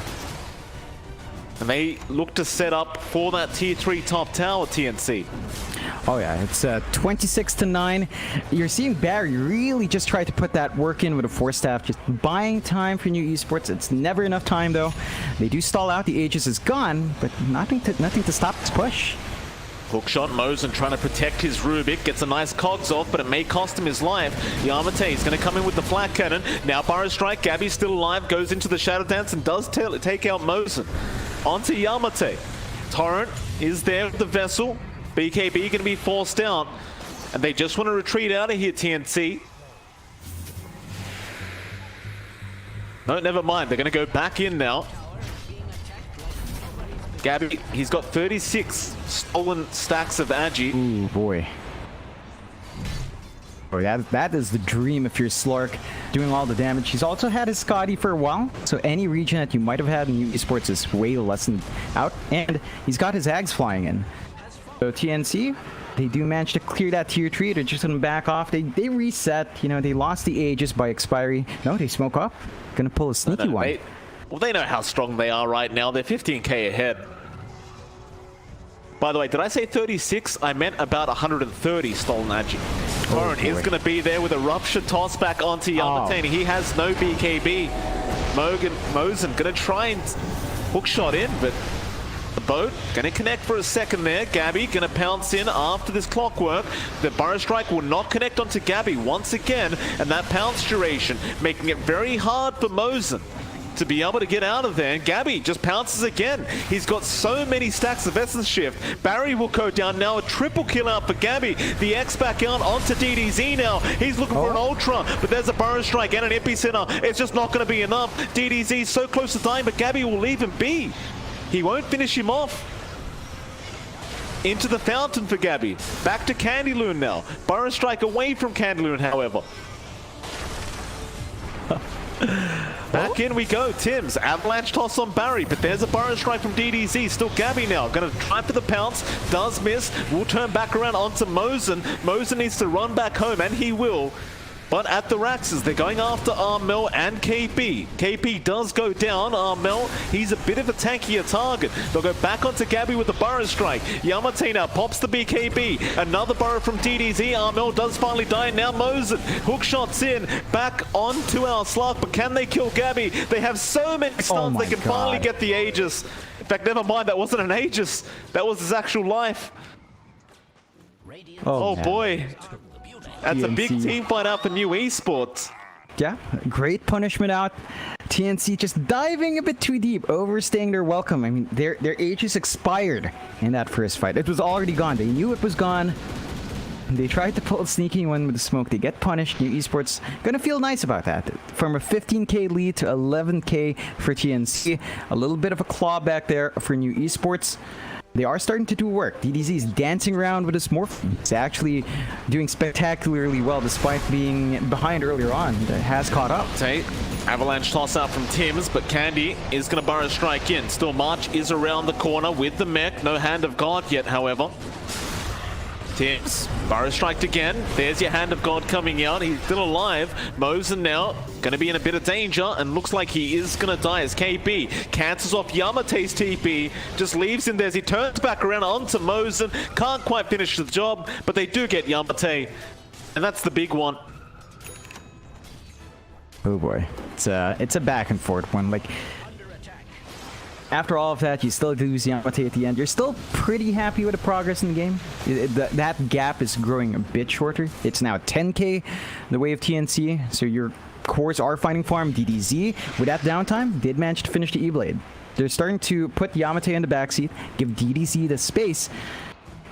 And they look to set up for that tier 3 top tower, TNC. Oh yeah, it's 26-9. You're seeing Barry really just try to put that work in with a 4-staff, just buying time for new esports. It's never enough time though. They do stall out, the Aegis is gone, but nothing to stop this push. Hookshot, Mosen trying to protect his Rubik, gets a nice cogs off, but it may cost him his life. Yamate is going to come in with the flat cannon. Now Burrow Strike, Gabby's still alive, goes into the Shadow Dance and does take out Mosen. Onto Yamate. Torrent is there with the vessel. BKB going to be forced out, and they just want to retreat out of here, TNC. No, never mind. They're going to go back in now. Gabby, he's got 36 stolen stacks of Agi. Ooh, boy. Oh, that is the dream if you're Slark, doing all the damage. He's also had his Scotty for a while, so any region that you might have had in new esports is way lessened out, and he's got his Ags flying in. So TNC, they do manage to clear that tier 3. They're just gonna back off. They reset. You know, they lost the Aegis by expiry. No, they smoke up. Gonna pull a sneaky one. Well, they know how strong they are right now. They're 15k ahead. By the way, did I say 36? I meant about 130 stolen Agi. Torrent is going to be there with a rupture toss back onto Yamate. He has no BKB. Mosen going to try and hook shot in, but the boat going to connect for a second there. Gabby going to pounce in after this clockwork. The Burrow Strike will not connect onto Gabby once again, and that pounce duration making it very hard for Mosen to be able to get out of there. And Gabby just pounces again. He's got so many stacks of Essence Shift. Barry will go down now. A triple kill out for Gabby. The X back out onto DDZ now. He's looking for an Ultra, but there's a Burrow Strike and an Epicenter. It's just not going to be enough. DDZ so close to dying, but Gabby will leave him be. He won't finish him off. Into the fountain for Gabby. Back to Candyloon now. Burrow Strike away from Candyloon, however. Back in we go. Tim's avalanche toss on Barry, but there's a burrow strike from DDZ. Still Gabby now. Gonna try for the pounce. Does miss. Will turn back around onto Mosen. Mosen needs to run back home, and he will. But at the Raxes, they're going after Armel and KP. KP does go down. Armel, he's a bit of a tankier target. They'll go back onto Gabby with the burrow strike. Yamate now pops the BKB. Another burrow from DDZ. Armel does finally die. Now Mosen. Hook shots in. Back onto our Slug. But can they kill Gabby? They have so many stuns. They can finally get the Aegis. In fact, never mind. That wasn't an Aegis. That was his actual life. Oh boy. That's a big team fight out for new Esports. Yeah, great punishment out. TNC just diving a bit too deep, overstaying their welcome. I mean, their Aegis expired in that first fight. It was already gone. They knew it was gone. They tried to pull a sneaky one with the smoke. They get punished. New Esports gonna feel nice about that. From a 15k lead to 11k for TNC. A little bit of a claw back there for New Esports. They are starting to do work. DDZ is dancing around with his morph. He's actually doing spectacularly well despite being behind earlier on. That has caught up. Avalanche toss out from Tim's, but Candy is going to burrow strike in. Still March is around the corner with the mech. No Hand of God yet, however. Tim's burrow striked again. There's your Hand of God coming out. He's still alive. Mosen now going to be in a bit of danger and looks like he is going to die as KP cancels off Yamate's TP. Just leaves him there as he turns back around onto Mosen. Can't quite finish the job, but they do get Yamate. And that's the big one. Oh boy. It's a back and forth one. Like, after all of that, you still lose Yamate at the end. You're still pretty happy with the progress in the game. That gap is growing a bit shorter. It's now 10k the way of TNC, so your cores are fighting for him. DDZ, with that downtime, did manage to finish the E-Blade. They're starting to put Yamate in the backseat, give DDZ the space,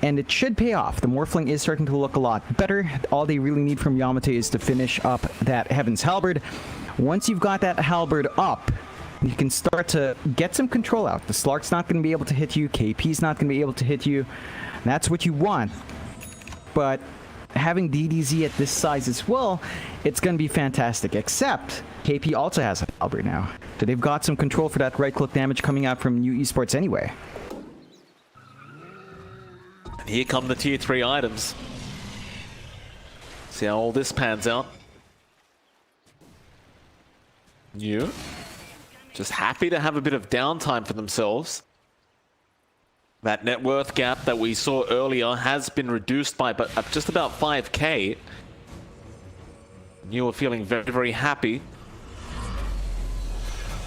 and it should pay off. The Morphling is starting to look a lot better. All they really need from Yamate is to finish up that Heaven's Halberd. Once you've got that Halberd up, you can start to get some control out. The Slark's not going to be able to hit you. KP's not going to be able to hit you. That's what you want. But having DDZ at this size as well, it's going to be fantastic. Except KP also has a Halberd now. So they've got some control for that right-click damage coming out from New Esports anyway. And here come the tier 3 items. See how all this pans out. New. Just happy to have a bit of downtime for themselves. That net worth gap that we saw earlier has been reduced by just about 5k. You are feeling very, very happy.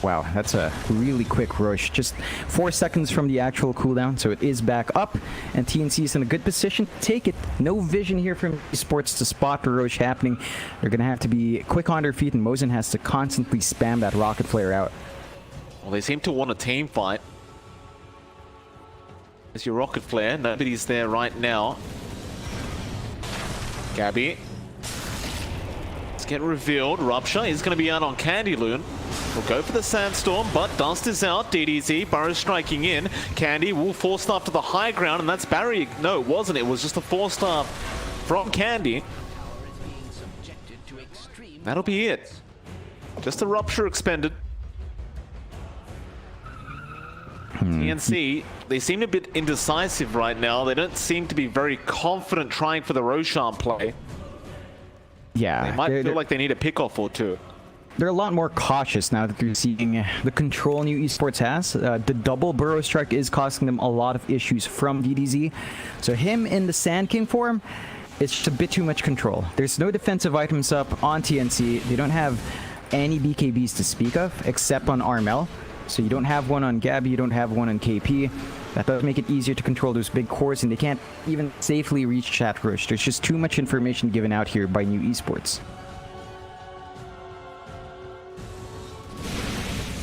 Wow, that's a really quick rush. Just 4 seconds from the actual cooldown, so it is back up. And TNC is in a good position to take it. No vision here from Esports to spot the rush happening. They're going to have to be quick on their feet, and Mosen has to constantly spam that rocket flare out. Well, they seem to want a team fight. There's your rocket flare. Nobody's there right now. Gabby. Let's get revealed. Rupture is going to be out on Candyloon. We'll go for the Sandstorm, but Dust is out. DDZ, Burrow striking in. Candy will 4-star to the high ground, and that's Barry. No, it wasn't. It was just a 4-star from Candy. That'll be it. Just a Rupture expended. TNC, they seem a bit indecisive right now. They don't seem to be very confident trying for the Roshan play. Yeah. They might feel like they need a pickoff or two. They're a lot more cautious now that they're seeing the control New Esports has. The double burrow strike is costing them a lot of issues from DDZ. So him in the Sand King form, it's just a bit too much control. There's no defensive items up on TNC. They don't have any BKBs to speak of, except on Armel. So you don't have one on Gabby, you don't have one on KP. That does make it easier to control those big cores, and they can't even safely reach chat rush. There's just too much information given out here by New Esports.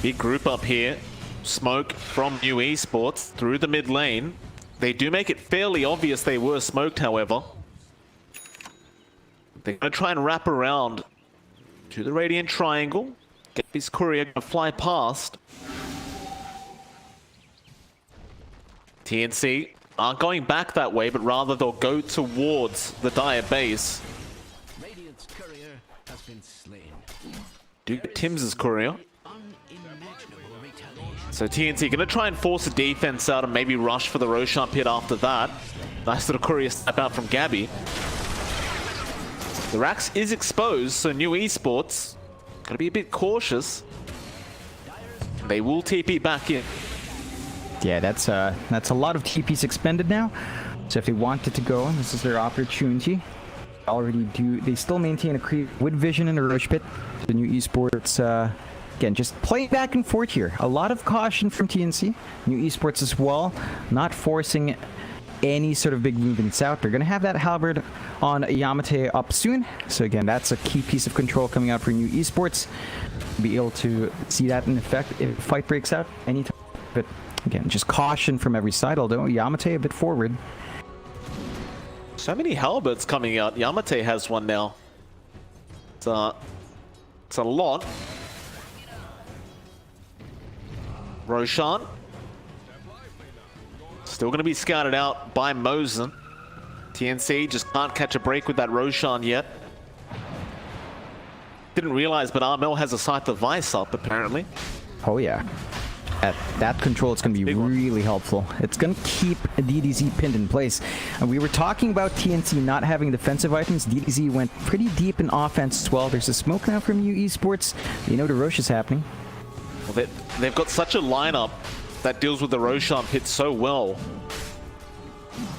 Big group up here. Smoke from New Esports through the mid lane. They do make it fairly obvious they were smoked, however. They're going to try and wrap around to the Radiant Triangle. Get this courier going to fly past. TNC aren't going back that way, but rather they'll go towards the Dire base. Radiant's courier has been slain. Do get Tim's courier. So TNC going to try and force a defense out and maybe rush for the Roshan pit after that. Nice little courier step out from Gabby. The Rax is exposed, so new Esports got to be a bit cautious. They will TP back in. Yeah, that's a lot of TPs expended now. So if they wanted to go, this is their opportunity. They still maintain a creep with vision in the rush pit. The new Esports, again, just playing back and forth here. A lot of caution from TNC. New Esports as well, not forcing any sort of big movements out. They're going to have that halberd on Yamate up soon. So again, that's a key piece of control coming out for new Esports. Be able to see that in effect if a fight breaks out anytime. But again, just caution from every side, although Yamate a bit forward. So many halberds coming out. Yamate has one now. It's a lot. Roshan. Still going to be scouted out by Mosen. TNC just can't catch a break with that Roshan yet. Didn't realize, but Armel has a Scythe of Vice up, apparently. Oh, yeah. At that control, it's going to be really helpful. It's going to keep DDZ pinned in place. And we were talking about TNC not having defensive items. DDZ went pretty deep in offense as well. There's a smoke now from new Esports. You know the Roche is happening. Well, they've got such a lineup that deals with the Roshan pit so well.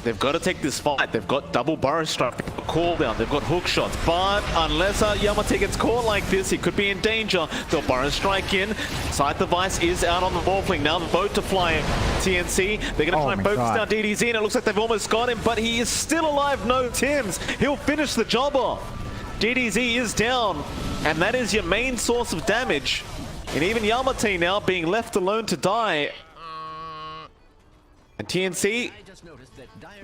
They've got to take this fight. They've got double burrow strike, they've got call down, they've got hook shots. But unless Yamate gets caught like this, he could be in danger. They'll burrow strike in. Scythe device is out on the morphling. Now the boat to fly in. TNC, they're going to try and focus down DDZ, and it looks like they've almost got him, but he is still alive. No Tims. He'll finish the job off. DDZ is down, and that is your main source of damage. And even Yamate now being left alone to die. And TNC,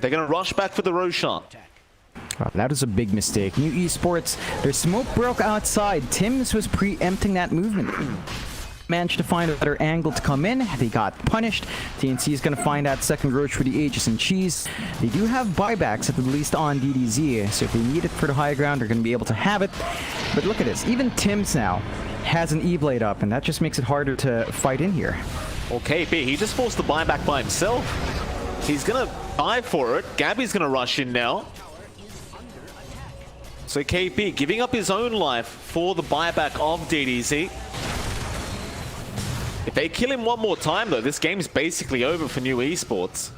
they're going to rush back for the Roshan. Wow, that was a big mistake. New Esports, their smoke broke outside. Tims was preempting that movement. Managed to find a better angle to come in. They got punished. TNC is going to find that second Roach for the Aegis and Cheese. They do have buybacks at least on DDZ, so if they need it for the high ground, they're going to be able to have it. But look at this. Even Tims now has an E-Blade up, and that just makes it harder to fight in here. Well, KP, he just forced the buyback by himself. He's going to die for it. Gabby's going to rush in now. So KP giving up his own life for the buyback of DDZ. If they kill him one more time, though, this game's basically over for new Esports.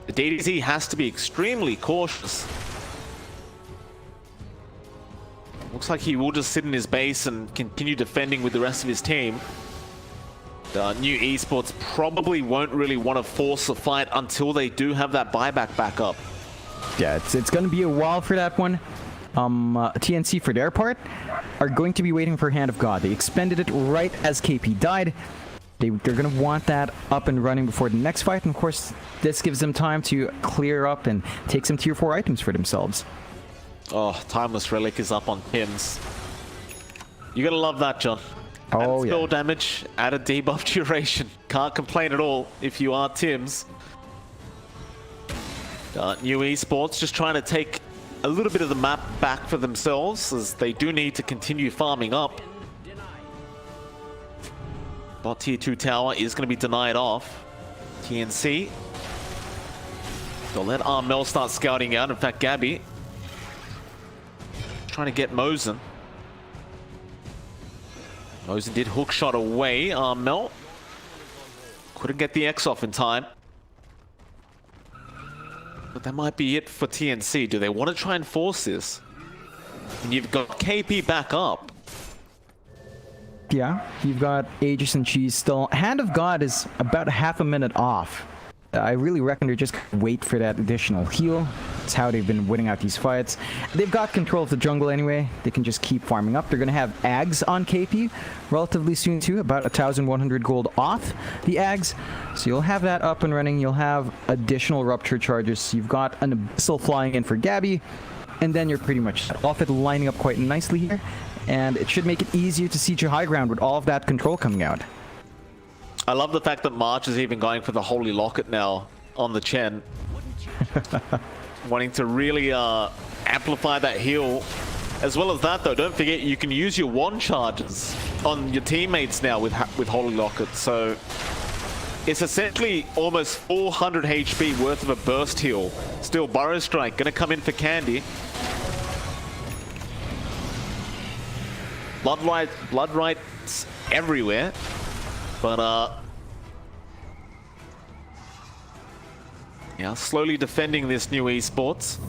The DDZ has to be extremely cautious. Looks like he will just sit in his base and continue defending with the rest of his team. New Esports probably won't really want to force a fight until they do have that buyback back up. Yeah, it's going to be a while for that one. TNC, for their part, are going to be waiting for Hand of God. They expended it right as KP died. They're going to want that up and running before the next fight. And of course, this gives them time to clear up and take some tier 4 items for themselves. Oh, Timeless Relic is up on Tims. You gotta love that, John. Oh, added spell damage, added debuff duration. Can't complain at all if you are Tims. New Esports just trying to take a little bit of the map back for themselves, as they do need to continue farming up. But tier 2 tower is going to be denied off. TNC. They'll let Armel start scouting out. In fact, Gabby trying to get Mosen. Mosen did hook shot away. Armel couldn't get the X off in time. But that might be it for TNC. Do they want to try and force this? And you've got KP back up. Yeah, you've got Aegis and Cheese still. Hand of God is about half a minute off. I really reckon they're just going to wait for that additional heal. That's how they've been winning out these fights. They've got control of the jungle anyway. They can just keep farming up. They're going to have Ags on KP relatively soon too. About 1,100 gold off the Ags. So you'll have that up and running. You'll have additional Rupture charges. You've got an Abyssal flying in for Gabby. And then you're pretty much off it, lining up quite nicely here. And it should make it easier to siege your high ground with all of that control coming out. I love the fact that March is even going for the Holy Locket now on the Chen. Wanting to really amplify that heal As well as that, though, don't forget you can use your wand charges on your teammates now with Holy Locket. So it's essentially almost 400 HP worth of a burst heal. Still, Burrow Strike gonna come in for Candy. Blood rights everywhere, but yeah, slowly defending this new Esports.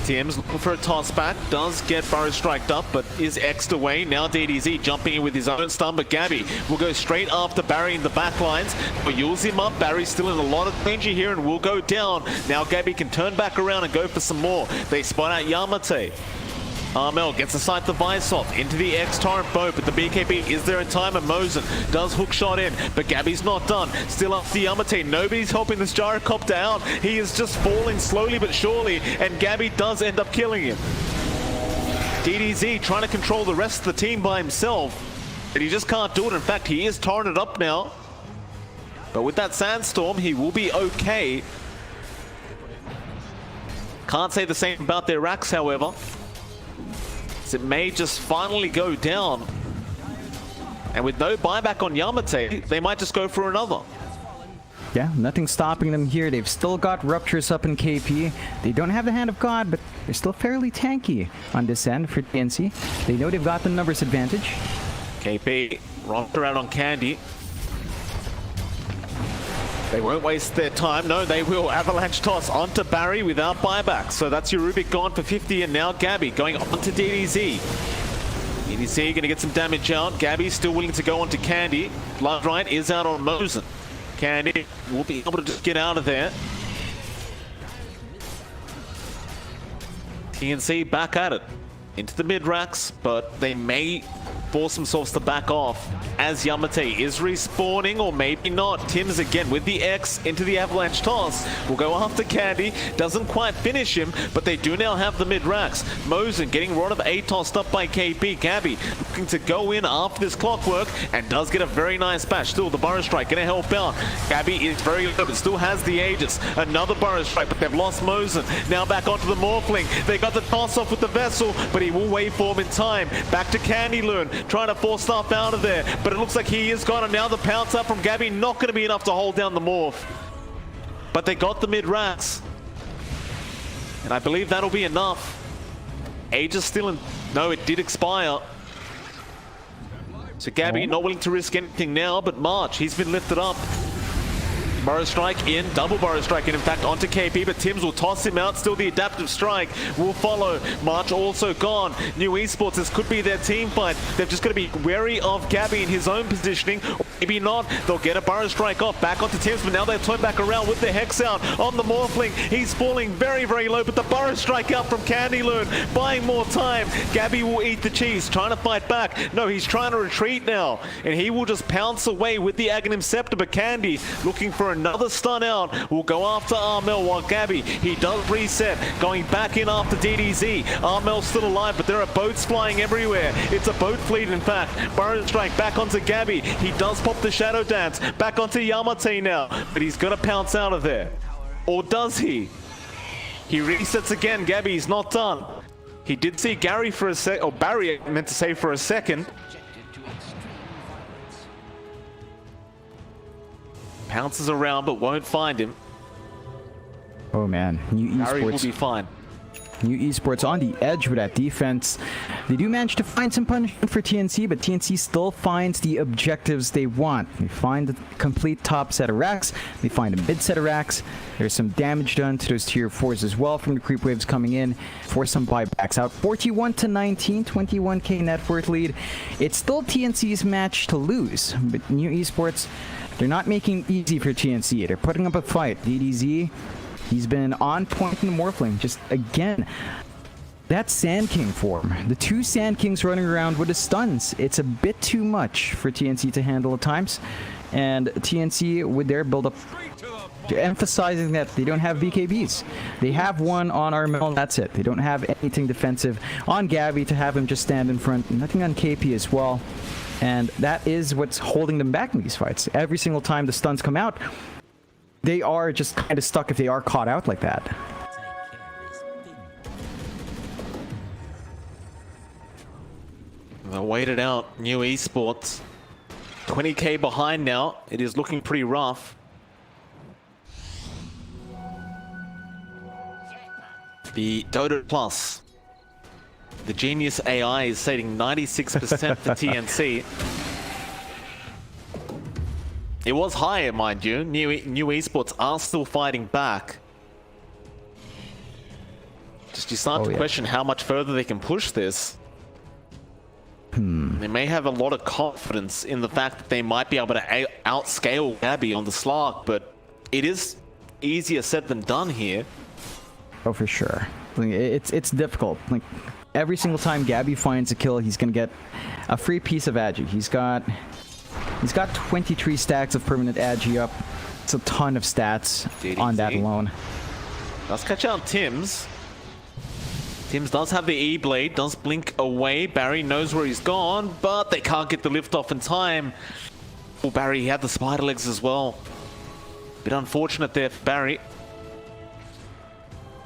TM's looking for a toss back, does get Burrow Striked up, but is X'd away. Now DDZ jumping in with his own stun, but Gabby will go straight after Barry in the back lines. But Yules him up. Barry's still in a lot of danger here and will go down. Now Gabby can turn back around and go for some more. They spot out Yamate. Armel gets aside the Visoff into the X-Torrent boat, but the BKB is there in time, and Mosen does hook shot in, but Gabby's not done. Still up to Yamate. Nobody's helping this gyrocopter out. He is just falling slowly but surely, and Gabby does end up killing him. DDZ trying to control the rest of the team by himself, but he just can't do it. In fact, he is torrented up now. But with that sandstorm, he will be okay. Can't say the same about their racks, however. It may just finally go down. And with no buyback on Yamate, they might just go for another. Yeah, nothing stopping them here. They've still got Ruptures up in KP. They don't have the Hand of God, but they're still fairly tanky on this end for TNC. They know they've got the numbers advantage. KP Rupture out on Candy. They won't waste their time. No, they will. Avalanche toss onto Barry without buyback. So that's your Rubik gone for 50, and now Gabby going on to DDZ. DDZ going to get some damage out. Gabby's still willing to go on to Candy. Bloodright is out on Mosen. Candy will be able to just get out of there. TNC back at it. Into the mid-racks, but they may force themselves to back off as Yamate is respawning, or maybe not. Tim's again with the X into the Avalanche toss. Will go after Candy. Doesn't quite finish him, but they do now have the mid-racks. Mosen getting Rod of A tossed up by KP. Gabby looking to go in after this clockwork and does get a very nice bash. Still, the Burrow Strike going to help out. Gabby is very low, but still has the Aegis. Another Burrow Strike, but they've lost Mosen. Now back onto the Morphling. They got the toss off with the Vessel, but he will wait for him in time. Back to Candy Loon, trying to force stuff out of there, but it looks like he is gone, and now the pounce up from Gabby not going to be enough to hold down the Morph. But they got the mid-rats, and I believe that'll be enough. Aegis still in... No, it did expire. So Gabby not willing to risk anything now, but March, he's been lifted up. Burrow Strike in, double Burrow Strike in fact, onto KP, but Tims will toss him out. Still the Adaptive Strike will follow. March also gone. New Esports, this could be their team fight. They've just got to be wary of Gabby in his own positioning. Or maybe not. They'll get a Burrow Strike off. Back onto Tims, but now they'll turn back around with the Hex out on the Morphling. He's falling very, very low, but the Burrow Strike out from Candy Loon, buying more time. Gabby will eat the cheese, trying to fight back. No, he's trying to retreat now, and he will just pounce away with the Aghanim Scepter, but Candy looking for another stun out. Will go after Armel, while Gabby, he does reset, going back in after DDZ. Armel's still alive, but there are boats flying everywhere. It's a boat fleet, in fact. Burrow Strike back onto Gabby. He does pop the Shadow Dance. Back onto Yamate now, but he's gonna pounce out of there. Or does he? He resets again. Gabby's not done. He did see Gary for a sec, or Barry, I meant to say, for a second. Pounces around, but won't find him. Oh man, New Barry will Esports. be fine. New Esports on the edge with that defense. They do manage to find some punishment for TNC, but TNC still finds the objectives they want. They find the complete top set of racks. They find a mid set of racks. There's some damage done to those tier 4s as well from the creep waves coming in for some buybacks. Out 41-19, 21k net worth lead. It's still TNC's match to lose, but New Esports, they're not making it easy for TNC. They're putting up a fight. DDZ, he's been on point in the Morphling. Just again, that Sand King form. The two Sand Kings running around with the stuns. It's a bit too much for TNC to handle at times. And TNC with their build-up, they're emphasizing that they don't have BKBs. They have one on Armel, that's it. They don't have anything defensive on Gabby to have him just stand in front. Nothing on KP as well. And that is what's holding them back in these fights. Every single time the stuns come out, they are just kind of stuck if they are caught out like that. waited out. New Esports. 20k behind now. It is looking pretty rough. The Dota Plus. The Genius AI is stating 96% for TNC. It was higher, mind you. New Esports are still fighting back. Just you start to question how much further they can push this. They may have a lot of confidence in the fact that they might be able to outscale Gabby on the Slark, but it is easier said than done here. Oh, for sure. Like, it's difficult. Like, every single time Gabby finds a kill, he's gonna get a free piece of Agi. He's got 23 stacks of permanent Agi up. It's a ton of stats on that alone. Let's catch out Tims. Tims does have the E-Blade, does blink away. Barry knows where he's gone, but they can't get the lift off in time. Oh, Barry, he had the spider legs as well. Bit unfortunate there for Barry.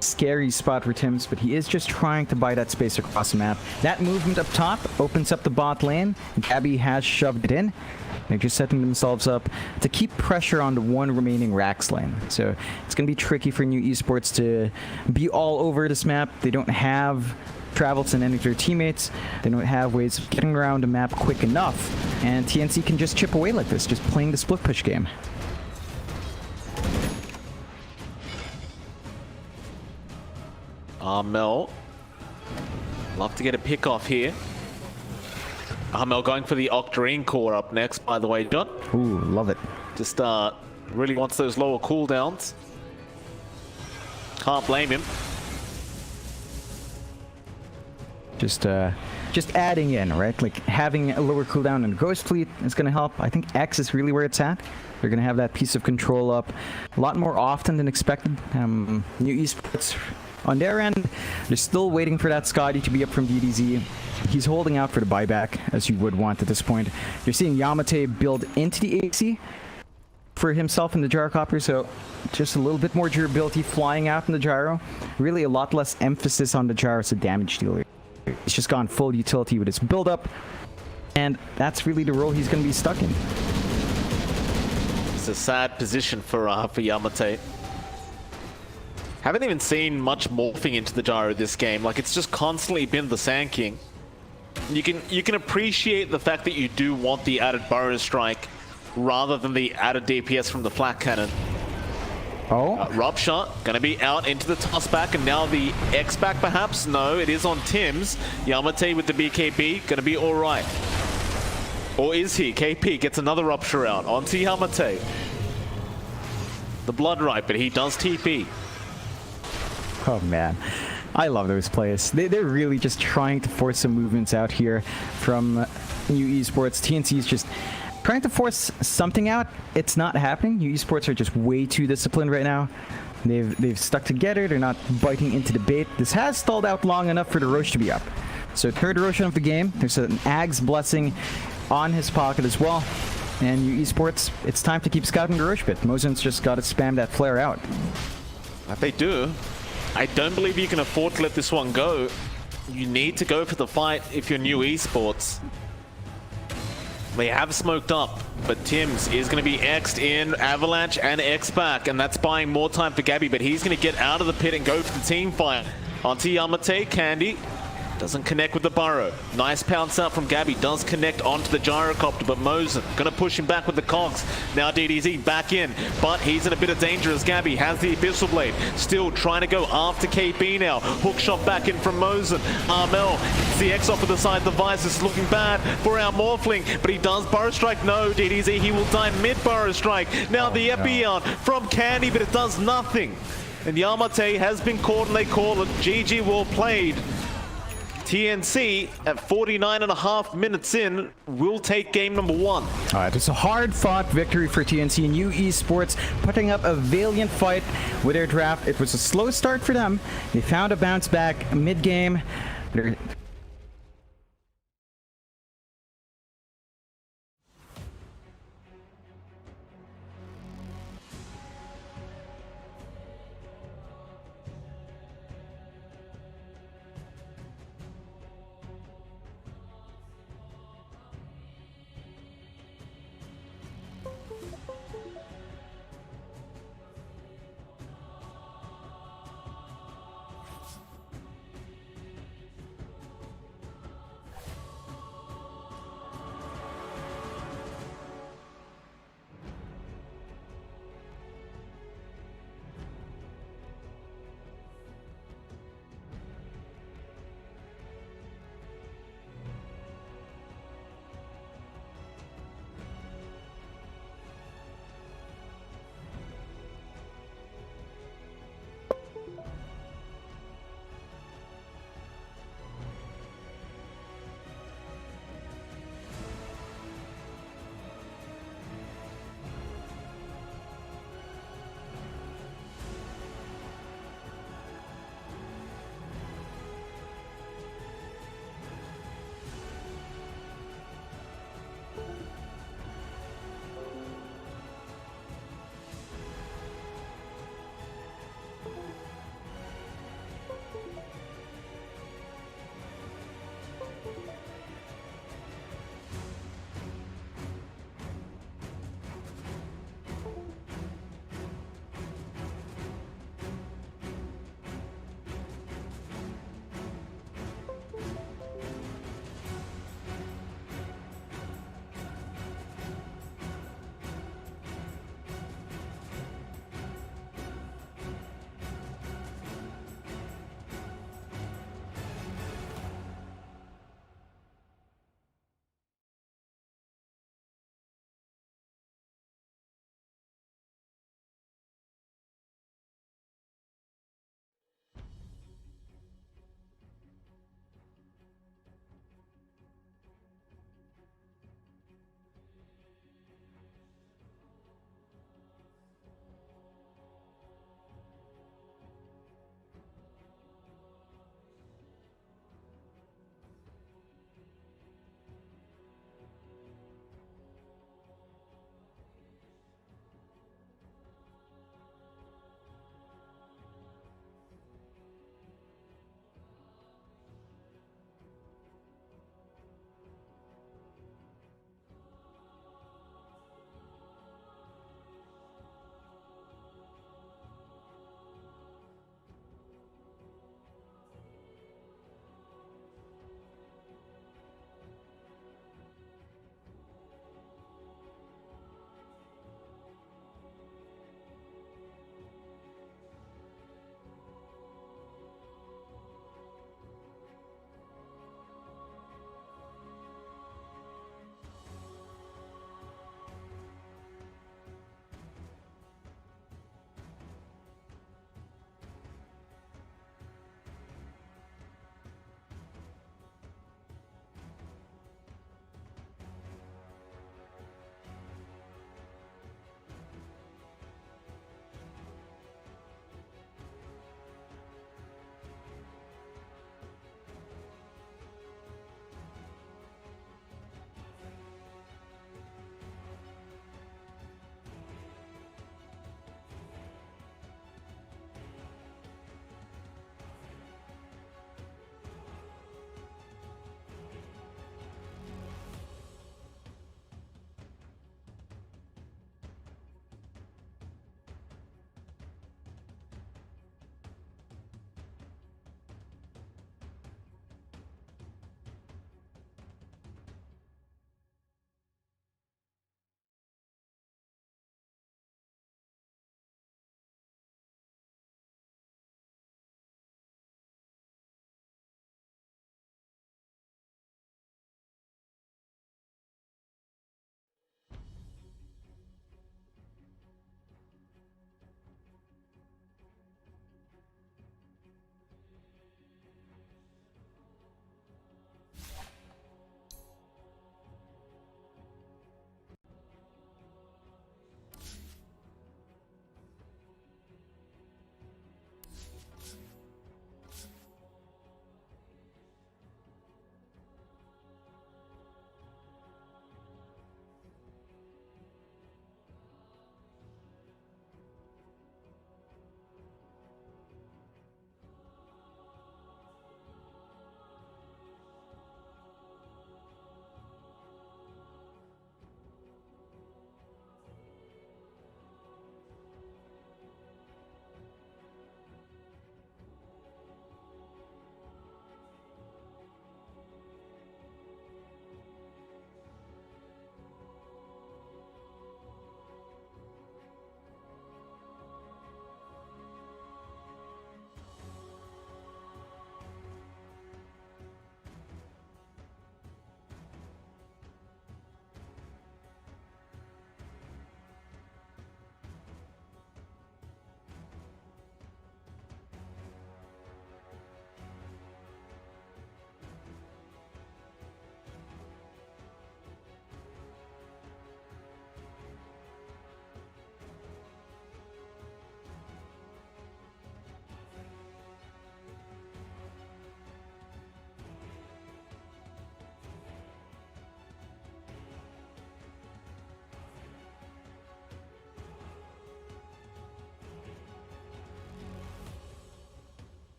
Scary spot for Tims, but he is just trying to buy that space across the map. That movement up top opens up the bot lane. Gabby has shoved it in. They're just setting themselves up to keep pressure on the one remaining Rax lane. So it's going to be tricky for New Esports to be all over this map. They don't have travels in any of their teammates. They don't have ways of getting around the map quick enough. And TNC can just chip away like this, just playing the split push game. Armel. Love to get a pick off here. Armel going for the Octarine core up next, by the way, John. Ooh, love it. Just really wants those lower cooldowns. Can't blame him. Just adding in, right? Like having a lower cooldown in Ghost Fleet is going to help. I think X is really where it's at. They're going to have that piece of control up a lot more often than expected. New Esports on their end, they're still waiting for that Scotty to be up from DDZ. He's holding out for the buyback, as you would want at this point. You're seeing Yamate build into the AC for himself in the Gyrocopter, so just a little bit more durability flying out in the Gyro. Really a lot less emphasis on the Gyro as a damage dealer. He's just gone full utility with his build-up, and that's really the role he's going to be stuck in. It's a sad position for Yamate. Haven't even seen much morphing into the Gyro this game. Like, it's just constantly been the Sand King. You can appreciate the fact that you do want the added Burrow Strike rather than the added DPS from the Flak Cannon. Oh. Rob shot, gonna be out into the toss back, and now the X back perhaps? No, it is on Tims. Yamate with the BKB, gonna be alright. Or is he? KP gets another rupture out onto Yamate. The Blood Right, but he does TP. Oh man, I love those plays. They're really just trying to force some movements out here from New Esports. TNC's just trying to force something out. It's not happening. New Esports are just way too disciplined right now. They've stuck together. They're not biting into the bait. This has stalled out long enough for the Roche to be up. So third Roshan of the game. There's an Ag's Blessing on his pocket as well. And New Esports, it's time to keep scouting the Roche bit. Mozen's just got to spam that flare out. If they do, I don't believe you can afford to let this one go. You need to go for the fight if you're New Esports. They have smoked up, but Tims is going to be X'd in, Avalanche and X back, and that's buying more time for Gabby, but he's going to get out of the pit and go for the team fight. Onto Yamate, Candy. Doesn't connect with the burrow. Nice pounce out from Gabby. Does connect onto the gyrocopter, but Mosen gonna push him back with the cogs. Now DDZ back in, but he's in a bit of danger as Gabby has the Abyssal Blade. Still trying to go after KP now. Hook shot back in from Mosen. Armel gets the X off of the side of the Vice. This is looking bad for our Morphling, but he does Burrow Strike. No, DDZ, he will die mid Burrow Strike. Now the Epion from Candy, but it does nothing. And Yamate has been caught, and they call it GG, well played. TNC at 49.5 minutes in will take game number 1. All right, it's a hard-fought victory for TNC. New Esports putting up a valiant fight with their draft. It was a slow start for them. They found a bounce back mid-game.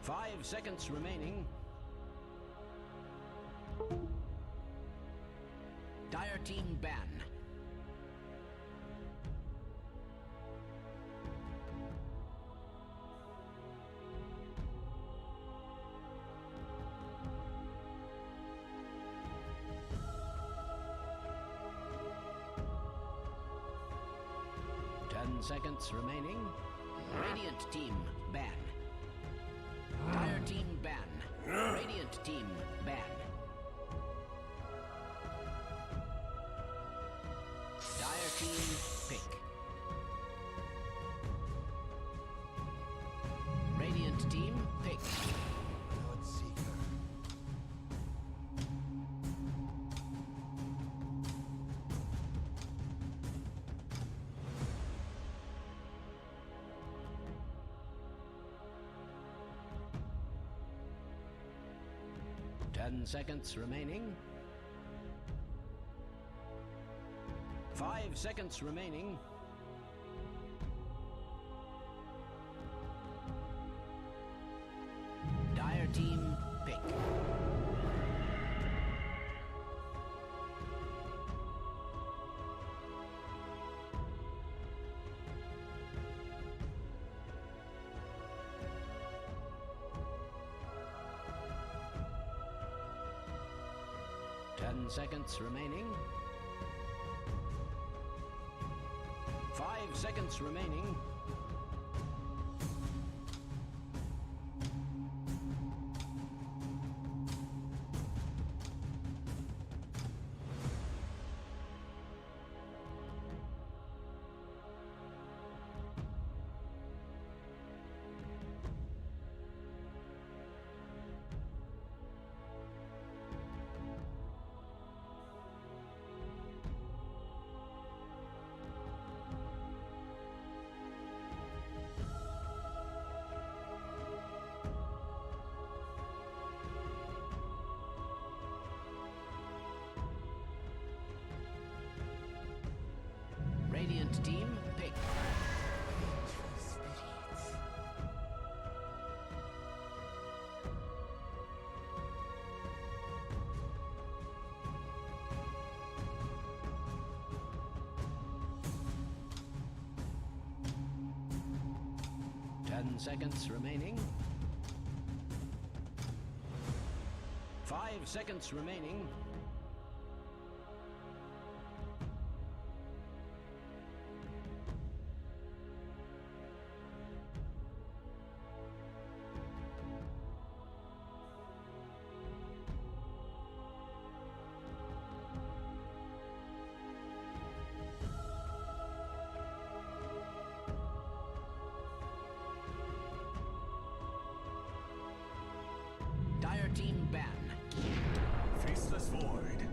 5 seconds remaining. Dire team ban. Seconds remaining. Radiant team ban. Dire team ban. Radiant team ban. Dire team pick. Radiant team pick. 10 seconds remaining. 5 seconds remaining. Dire team pick. Seconds remaining. 5 seconds remaining. Radiant team pick. 10 seconds remaining. 5 seconds remaining. Dire team ban. Faceless Void.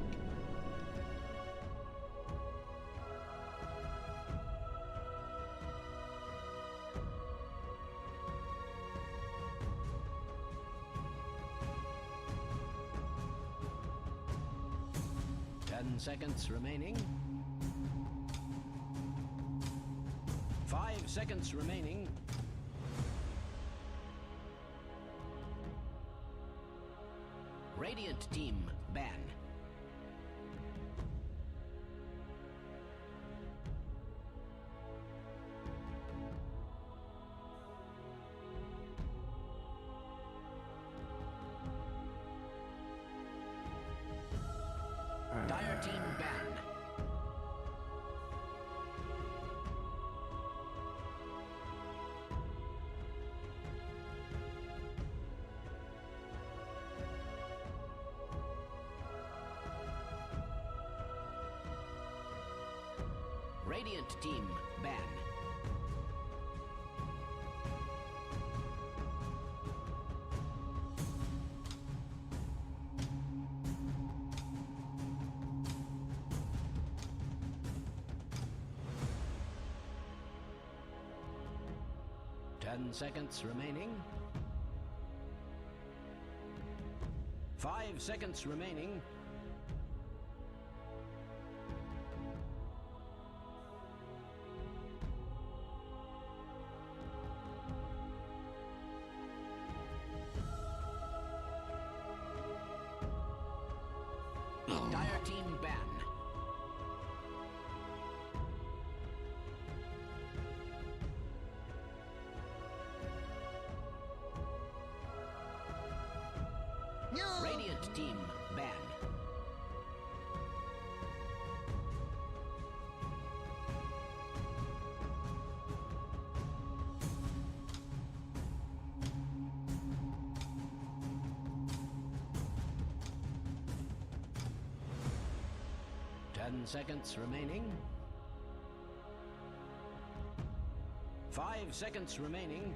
Seconds remaining. 5 seconds remaining. Radiant team ban. Dire team ban. Radiant team ban. Seconds remaining. 5 seconds remaining. Dire team ban. Radiant team ban. Ten seconds remaining. 5 seconds remaining.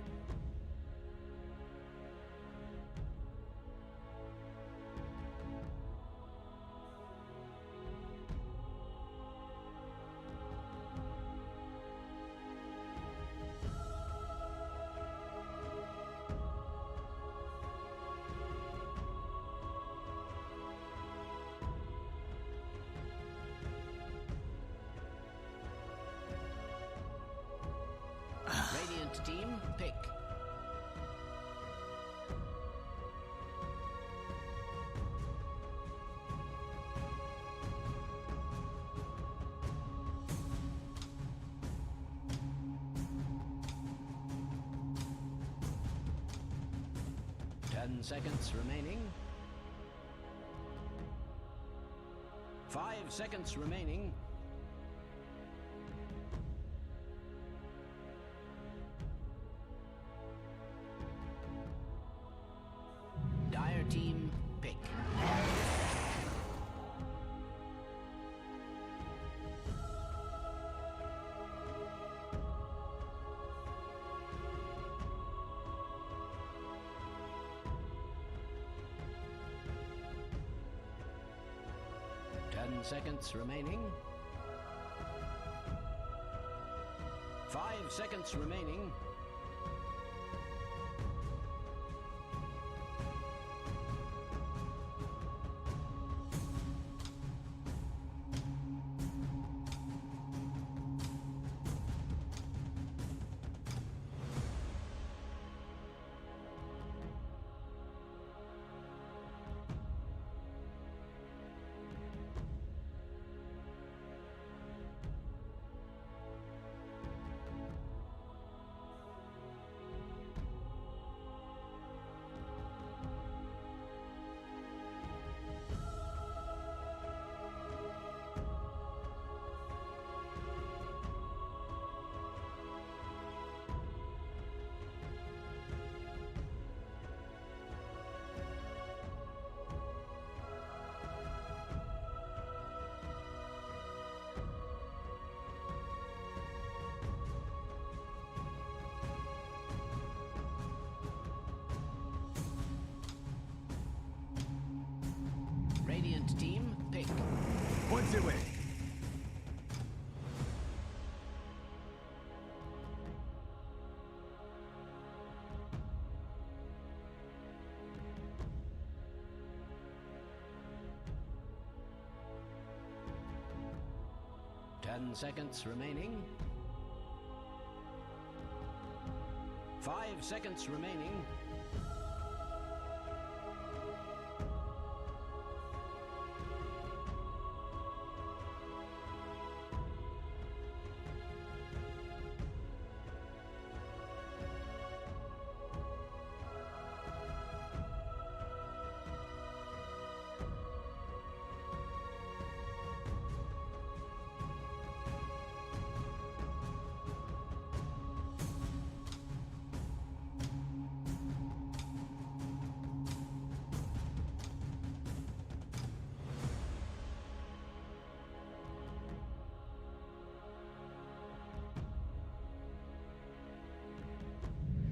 Radiant team, pick. Ten seconds remaining. 5 seconds remaining. Dire team, pick. Ten seconds remaining. 5 seconds remaining. Radiant team, pick. Points away. Ten seconds remaining. 5 seconds remaining.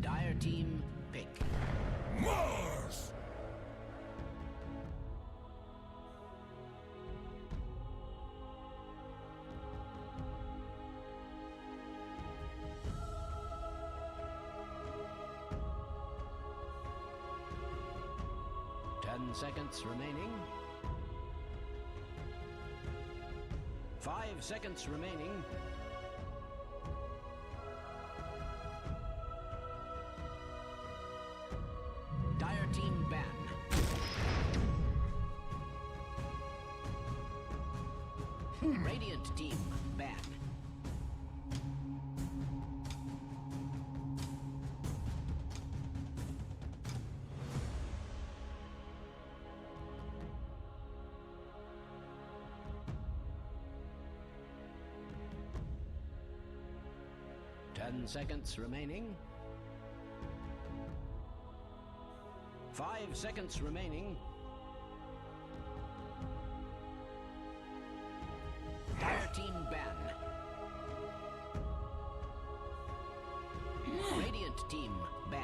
Dire team, pick. Mars! 10 seconds remaining. 5 seconds remaining. Dire team ban. Radiant team ban. Ten seconds remaining. 5 seconds remaining. Fire team ban. Radiant team ban.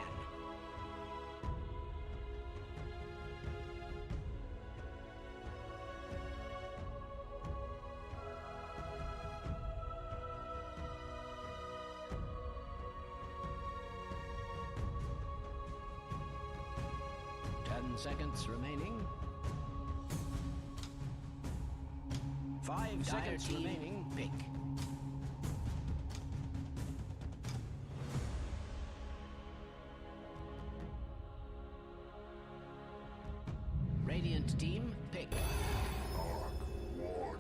Seconds remaining. 5 seconds team remaining. pick. Radiant team pick. One.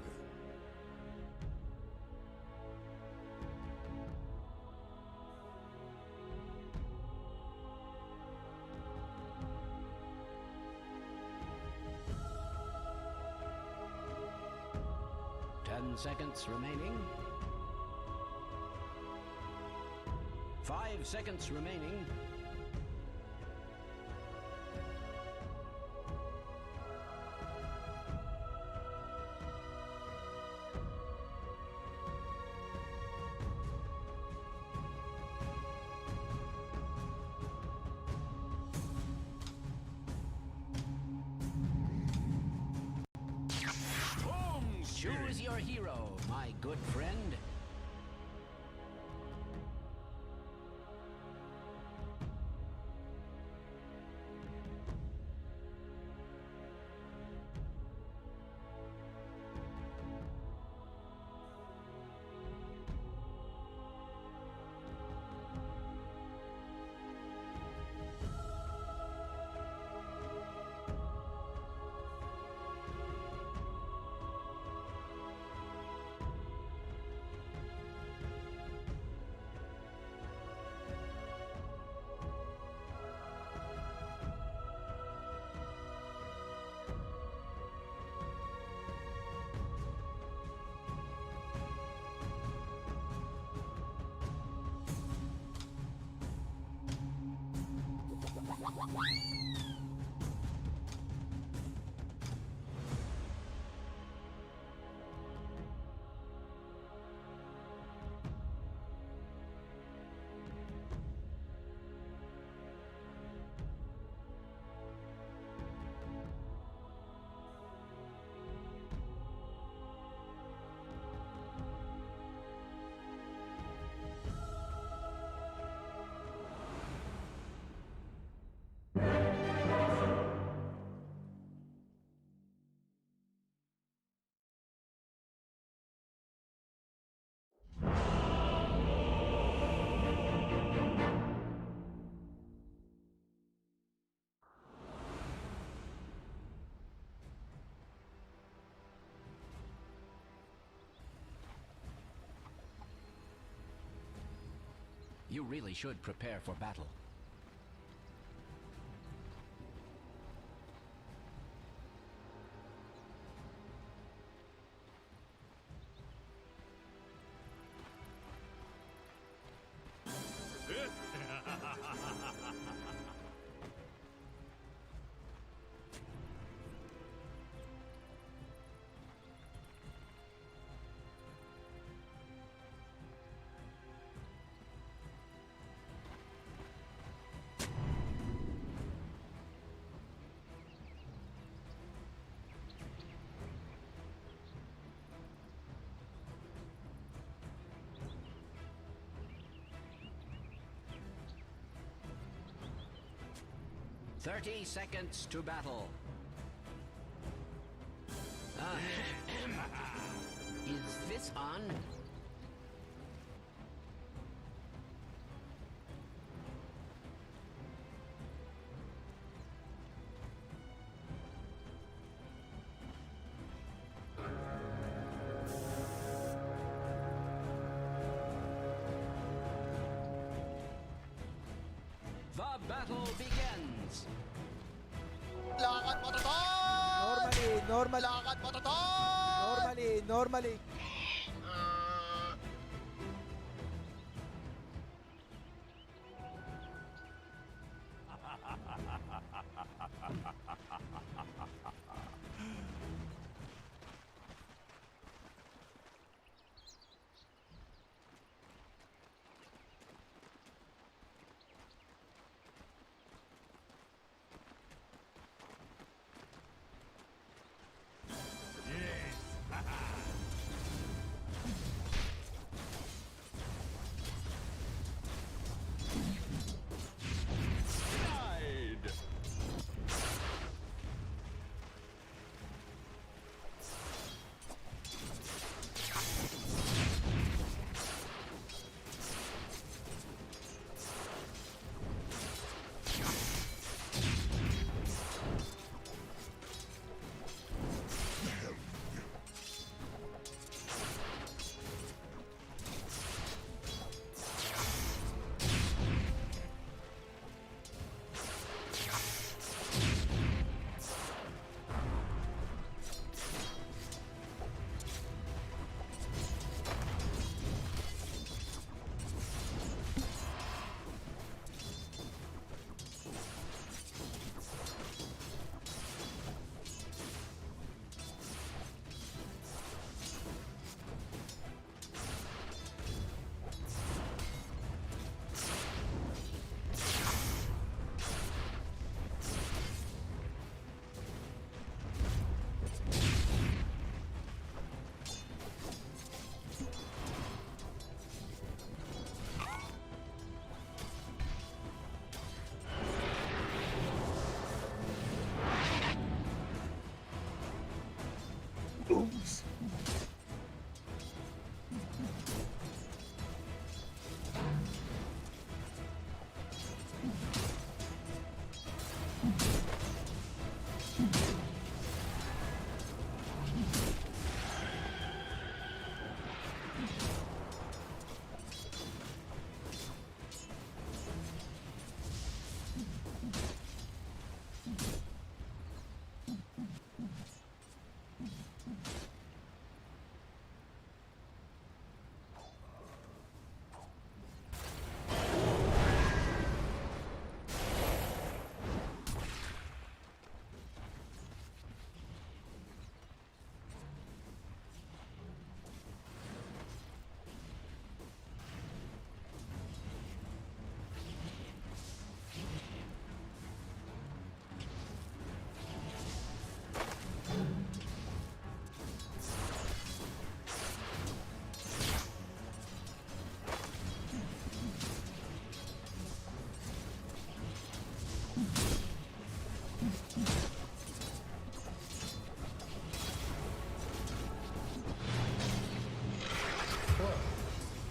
10 seconds remaining. 5 seconds remaining. Choose your hero, my good friend. You really should prepare for battle. Thirty seconds to battle. Is this on? Lakad mo to, Normally, normal. Lakad mo to, Normally.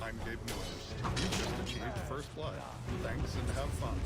I'm Gabe Miller. You just achieved first blood. Thanks and have fun.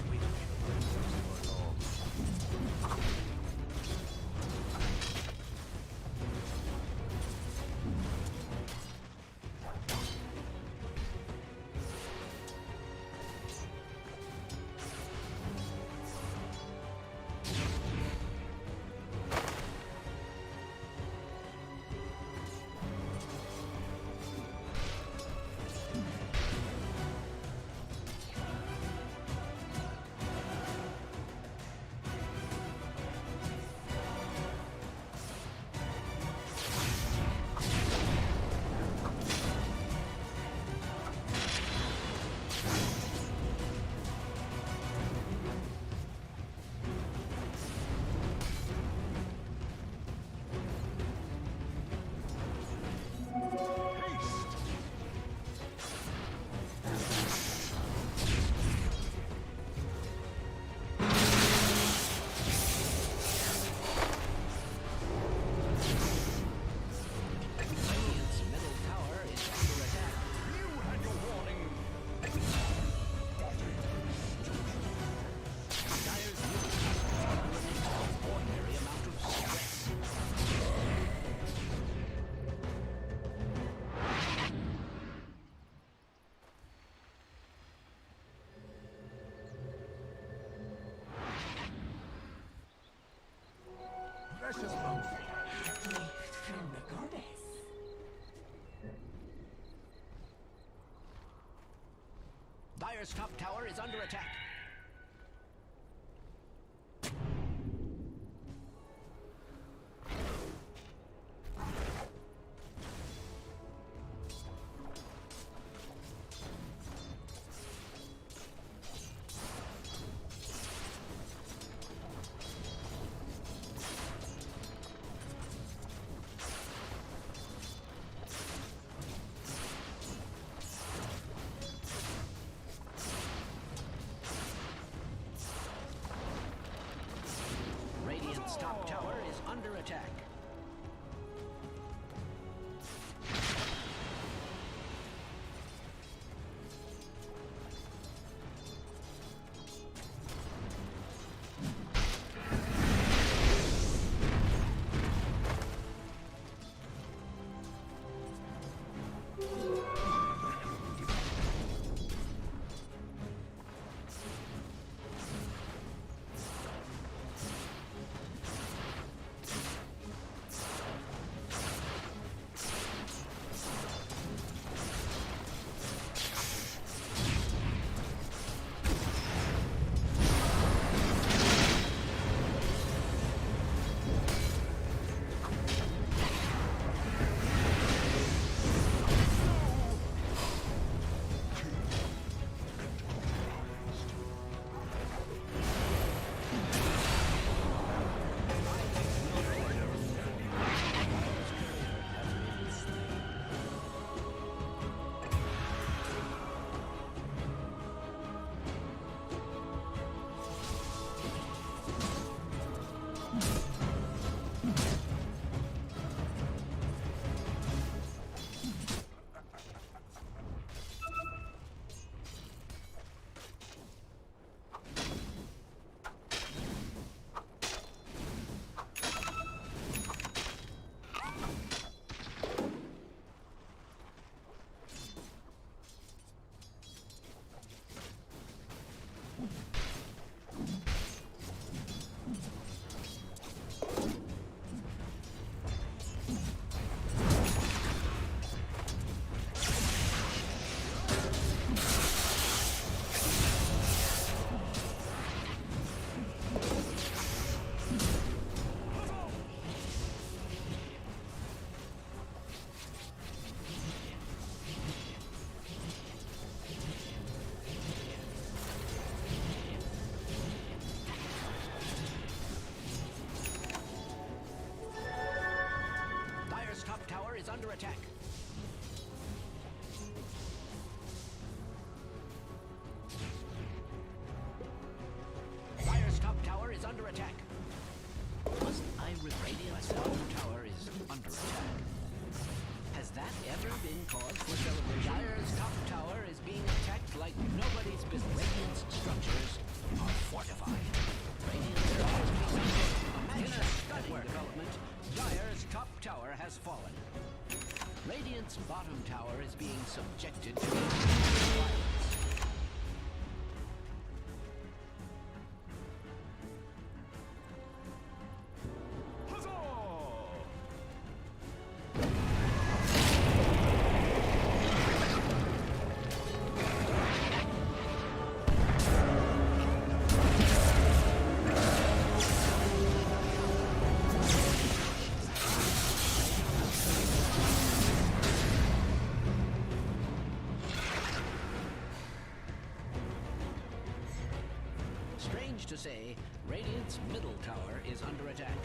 precious moment. Dire's top tower is under attack. Radiant's top tower is under attack. Is under attack. Dire's top tower is under attack. Must I Radiant's top tower is under attack. Has that ever been cause for celebration? Dire's top tower is being attacked like nobody's business. Radiant's structures are fortified. Radiant's structures in a stunning development, Dire's top tower has fallen. Radiant's bottom tower is being subjected to violence. Strange to say, Radiant's middle tower is under attack.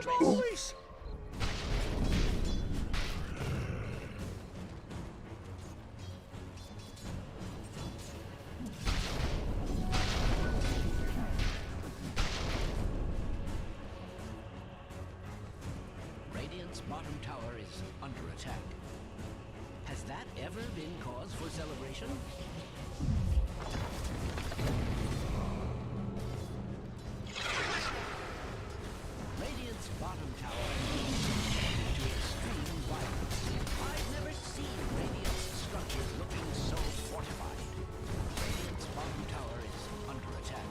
boys! Radiant's bottom tower is under attack. Has that ever been cause for celebration? Radiant's bottom tower to extreme violence. I've never seen Radiant's structures looking so fortified. Radiant's bottom tower is under attack.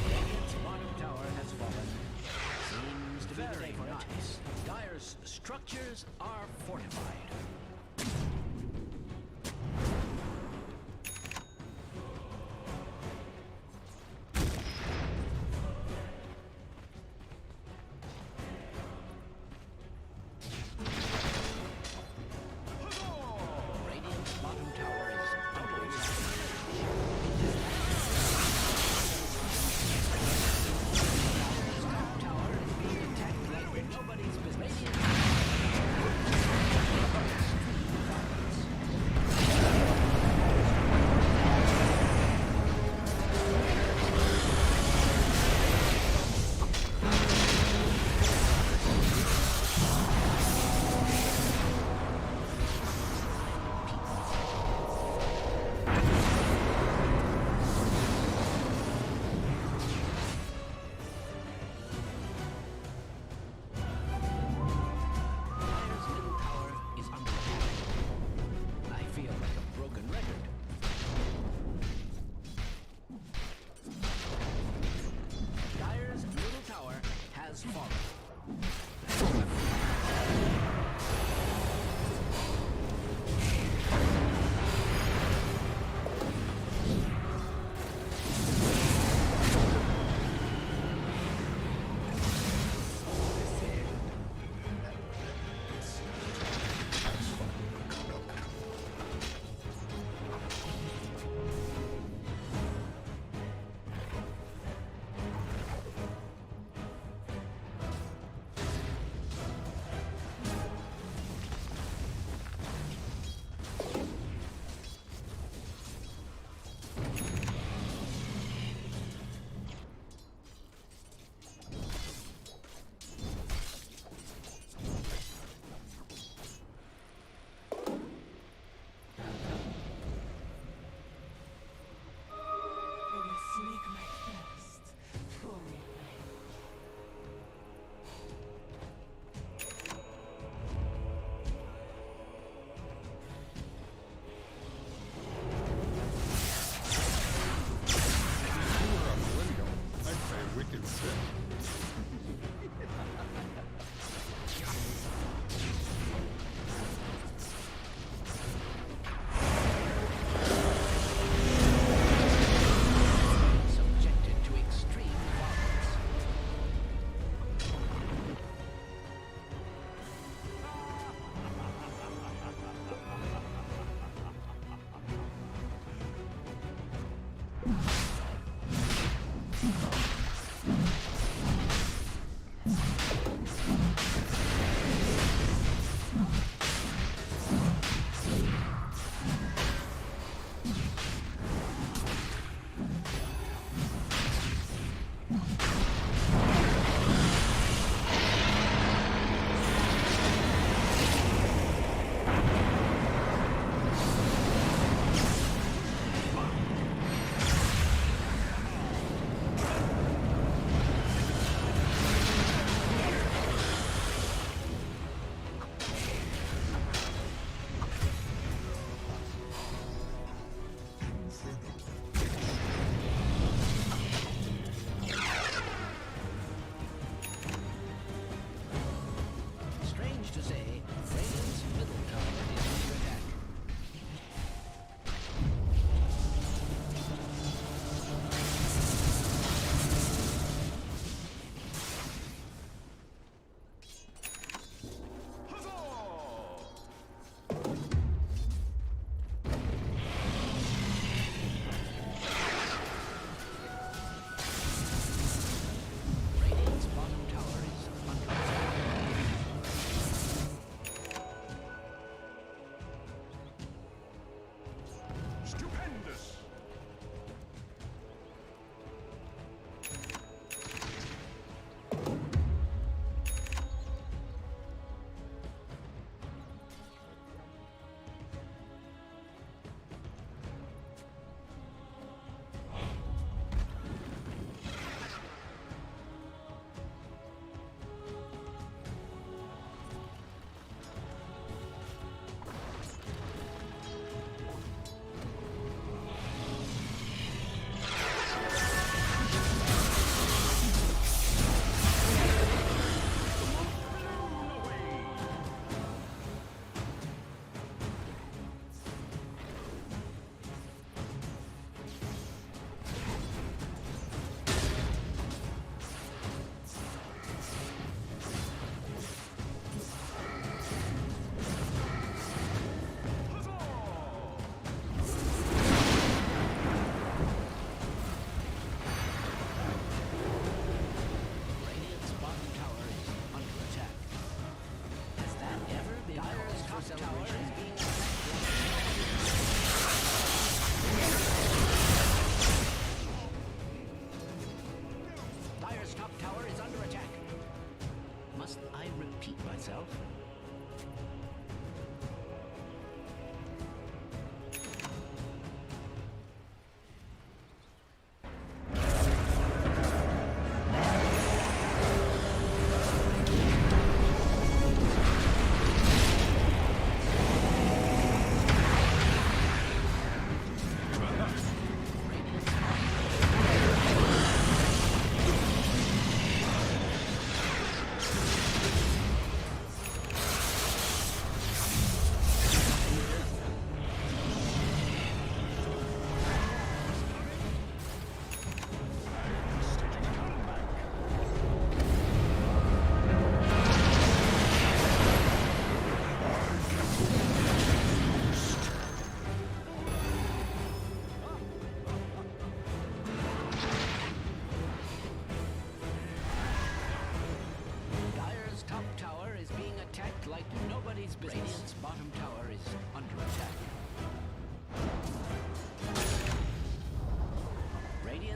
Radiant's bottom tower has fallen. Seems to be the day for nice. Dire's structures are fortified. Radiant's bottom tower is under attack. Dire's top tower is being attacked like nobody's business. Radiant's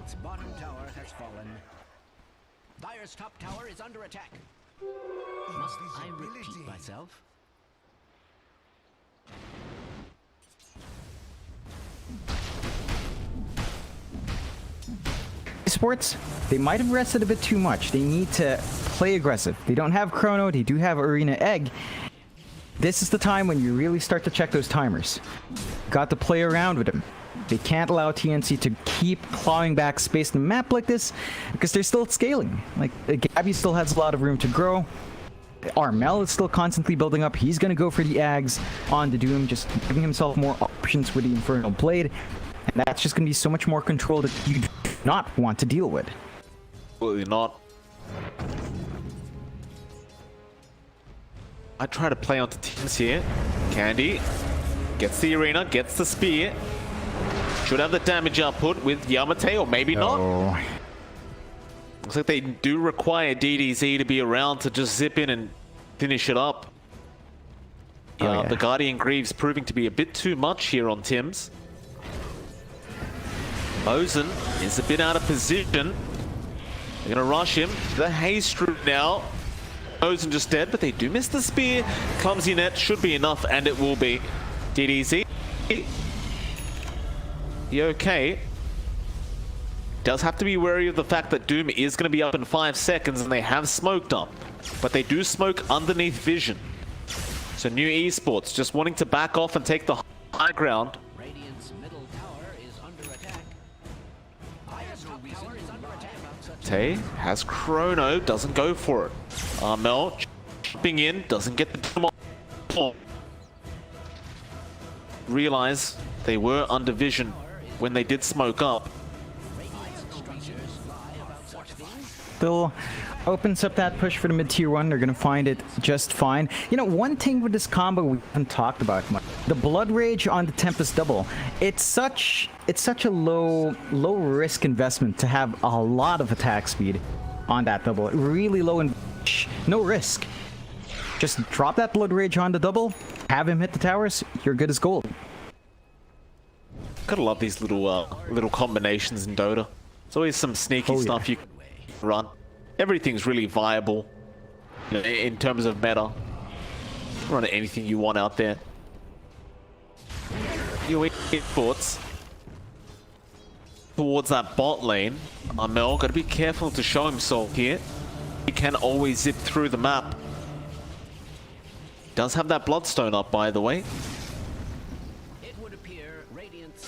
Radiant's bottom tower has fallen. Dire's top tower is under attack. Must I repeat myself? Esports, they might have rested a bit too much. They need to play aggressive. They don't have Chrono, they do have Arena Egg. This is the time when you really start to check those timers. Got to play around with them. They can't allow TNC to keep clawing back space in the map like this because they're still scaling. Like, Gabby still has a lot of room to grow. Armel is still constantly building up. He's going to go for the Ags on the Doom, just giving himself more options with the Infernal Blade. And that's just going to be so much more control that you do not want to deal with. Absolutely not. I try to play onto teams here. Candy gets the arena, gets the spear. Should have the damage output with Yamate, or maybe not. Looks like they do require DDZ to be around to just zip in and finish it up. Yeah, the Guardian Greaves proving to be a bit too much here on Tim's. Mosen is a bit out of position. They're gonna rush him. The haste route now. Mosen just dead, but they do miss the spear. Clumsy net should be enough, and it will be. DDZ. You okay? Does have to be wary of the fact that Doom is going to be up in 5 seconds, and they have smoked up. But they do smoke underneath vision. So new Esports just wanting to back off and take the high ground. Radiant's middle tower is under attack. Dire's top tower is under attack. Tay has Chrono, doesn't go for it. Armel jumping in, doesn't get the Doom. Realize they were under vision when they did smoke up. Still opens up that push for the mid-tier 1. They're going to find it just fine. You know, one thing with this combo we haven't talked about much. The Blood Rage on the Tempest double. It's such a low risk investment to have a lot of attack speed on that double. Really low in no risk. Just drop that Blood Rage on the double, have him hit the towers, you're good as gold. Gotta love these little combinations in Dota. There's always some sneaky stuff you can run. Everything's really viable, you know, in terms of meta. Run anything you want out there. You Esports towards that bot lane. Armel gotta be careful to show himself here. He can always zip through the map. Does have that Bloodstone up, by the way.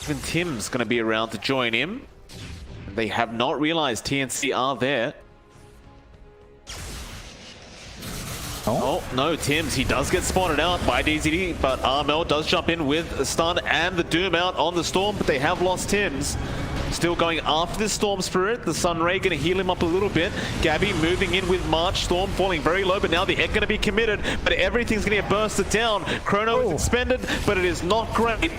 Even Tim's going to be around to join him. They have not realized TNC are there. Oh, no, Tim's. He does get spotted out by DZD, but Armel does jump in with a stun and the Doom out on the Storm, but they have lost Tim's. Still going after the Storm Spirit. The Sun Ray going to heal him up a little bit. Gabby moving in with March. Storm falling very low, but now the Egg going to be committed, but everything's going to get bursted down. Chrono is expended, but it is not great.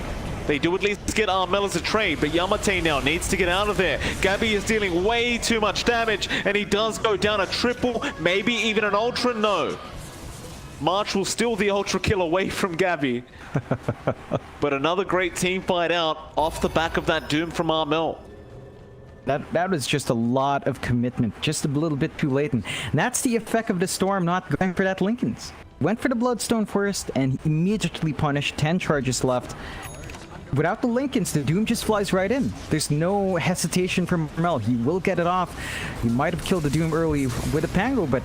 They do at least get Armel as a trade, but Yamate now needs to get out of there. Gabby is dealing way too much damage, and he does go down a triple, maybe even an ultra. No. March will steal the ultra kill away from Gabby. But another great team fight out off the back of that Doom from Armel. That was just a lot of commitment, just a little bit too late, and that's the effect of the Storm not going for that Linken's. Went for the Bloodstone first and immediately punished. 10 charges left. Without the Linken's, the Doom just flies right in. There's no hesitation from Mel. He will get it off. He might have killed the Doom early with a Pango, but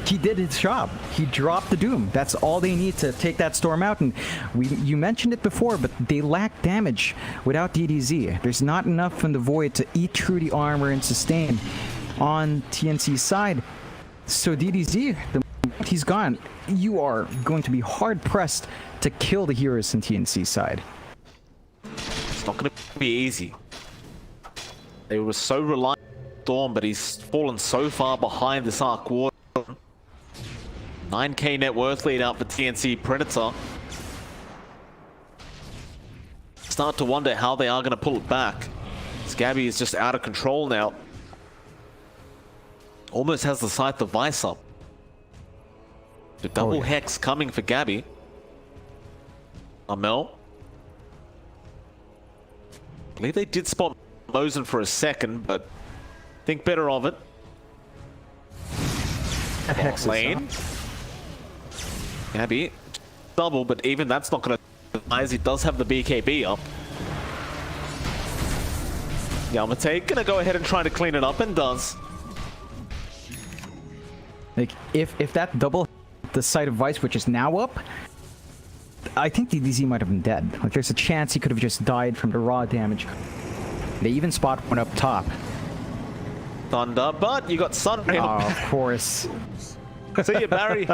he did his job. He dropped the Doom. That's all they need to take that Storm out. And you mentioned it before, but they lack damage without DDZ. There's not enough in the Void to eat through the armor and sustain on TNC's side. So DDZ, the moment he's gone, you are going to be hard-pressed to kill the heroes in TNC's side. It's not going to be easy. They were so reliant on Storm, but he's fallen so far behind this Arc Warden. 9k net worth lead out for TNC Predator. Start to wonder how they are going to pull it back. Gabby is just out of control now. Almost has the Scythe of Vice up. The double Hex coming for Gabby. Armel. I believe they did spot Mosin for a second, but think better of it. Hex Lane. Gabby, double, but even that's not going to as he does have the BKB up. Yamate gonna go ahead and try to clean it up, and does. Like, if that double the site of Vice, which is now up, I think DDZ might have been dead. Like, there's a chance he could have just died from the raw damage. They even spot one up top. Thunder, but you got Sunrail. Oh, of course. See you, Barry.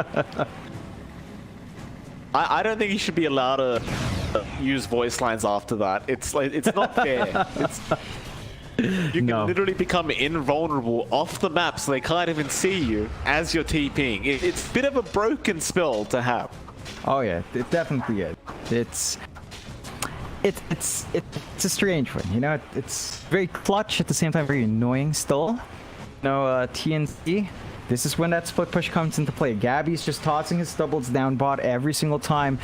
I don't think you should be allowed to use voice lines after that. It's like, it's not fair. You can literally become invulnerable off the map, so they can't even see you as you're TPing. It's a bit of a broken spell to have. Oh yeah, it definitely is. It's a strange one, you know. It's very clutch at the same time, very annoying still. You know, TNC. This is when that split push comes into play. Gabby's just tossing his doubles down bot every single time.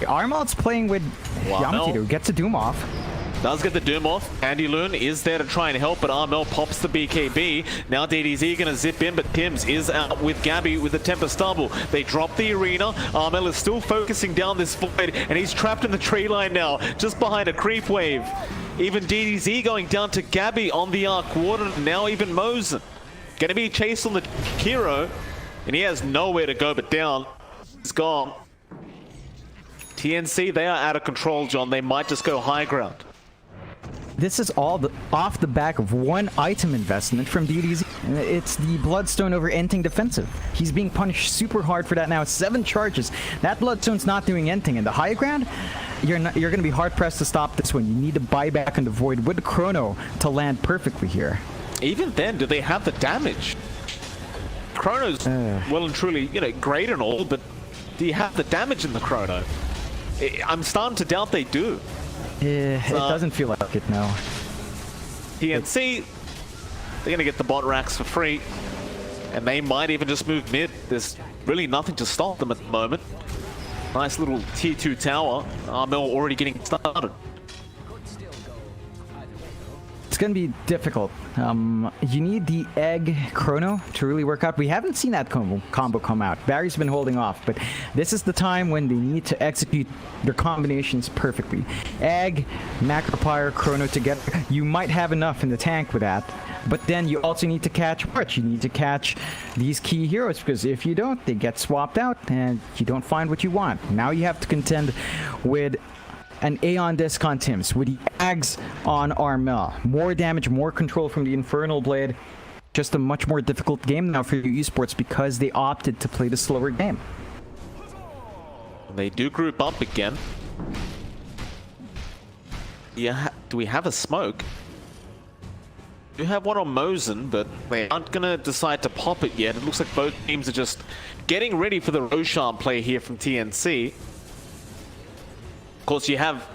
Armel's playing with Yamate to get the Doom off. Does get the Doom off. Andy Loon is there to try and help, but Armel pops the BKB. Now DDZ gonna zip in, but Tims is out with Gabby with the Tempest double. They drop the arena. Armel is still focusing down this void, and he's trapped in the tree line now, just behind a creep wave. Even DDZ going down to Gabby on the Arc Warden. Now even Mosin. Gonna be chased on the hero, and he has nowhere to go but down. He's gone. TNC, they are out of control, John. They might just go high ground. This is all off the back of one item investment from DDZ. It's the Bloodstone over Enting defensive. He's being punished super hard for that now. 7 charges. That Bloodstone's not doing anything. In the high ground, you're going to be hard pressed to stop this one. You need to buy back on the Void with the Chrono to land perfectly here. Even then, do they have the damage? Chrono's well and truly, you know, great and all, but do you have the damage in the Chrono? I'm starting to doubt they do. It doesn't feel like it now. TNC, they're going to get the bot racks for free, and they might even just move mid. There's really nothing to stop them at the moment. Nice little tier 2 tower. Armel already getting started. It's going to be difficult. You need the egg chrono to really work out. We haven't seen that combo come out. Barry's been holding off, but this is the time when they need to execute their combinations perfectly. Egg, macropyre, chrono together. You might have enough in the tank with that, but then you also need to catch what? You need to catch these key heroes, because if you don't, they get swapped out and you don't find what you want. Now you have to contend with an Aeon Disc on Tims, with the Ags on Armel. More damage, more control from the Infernal Blade. Just a much more difficult game now for Esports because they opted to play the slower game. They do group up again. Yeah, do we have a smoke? We do have one on Mosin, but they aren't going to decide to pop it yet. It looks like both teams are just getting ready for the Roshan play here from TNC. Of course, you have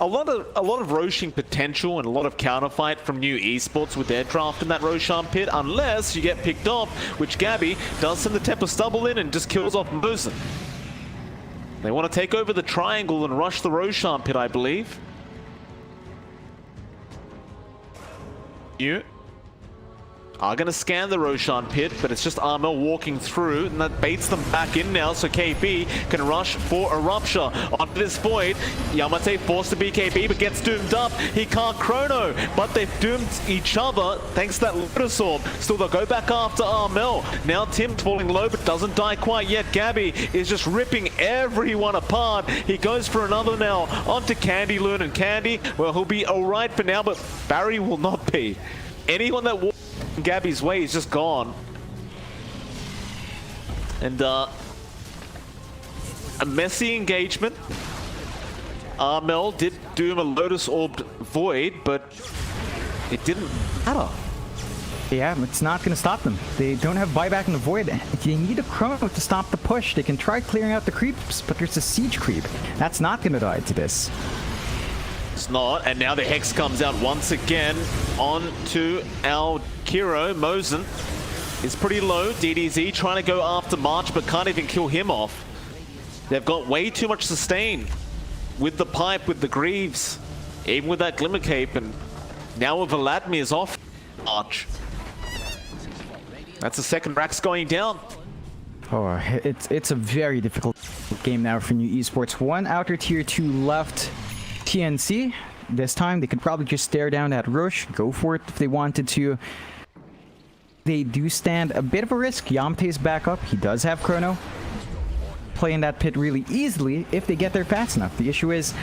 a lot of Roshan potential and a lot of counterfight from new Esports with their draft in that Roshan pit, unless you get picked off, which Gabby does send the Tempest double in and just kills off Mosin. They want to take over the triangle and rush the Roshan pit, I believe. You are going to scan the Roshan pit, but it's just Armel walking through, and that baits them back in now, so KB can rush for a rupture onto this void. Yamate forced to BKB, but gets doomed up. He can't chrono, but they've doomed each other thanks to that Lotus Orb. Still, they'll go back after Armel. Now Tim's falling low, but doesn't die quite yet. Gabby is just ripping everyone apart. He goes for another now onto Candy Loon, and Candy, well, he'll be all right for now, but Barry will not be. Anyone that walks Gabby's way is just gone. And a messy engagement. Armel did doom a Lotus Orbed Void, but it didn't matter. Yeah, it's not going to stop them. They don't have buyback in the Void. They need a chrono to stop the push. They can try clearing out the creeps, but there's a siege creep. That's not going to die to this. It's not, and now the Hex comes out once again onto our hero. Mosin is pretty low. DDZ trying to go after March, but can't even kill him off. They've got way too much sustain with the pipe, with the Greaves, even with that Glimmer Cape, and Now with Vladmir's off Arch. That's the second Rax going down. Oh, it's a very difficult game now for New Esports. One outer tier 2 left. TNC. This time they could probably just stare down that rush, go for it if they wanted to. They do stand a bit of a risk. Yamate's back up. He does have Chrono. Playing that pit really easily if they get there fast enough. The issue is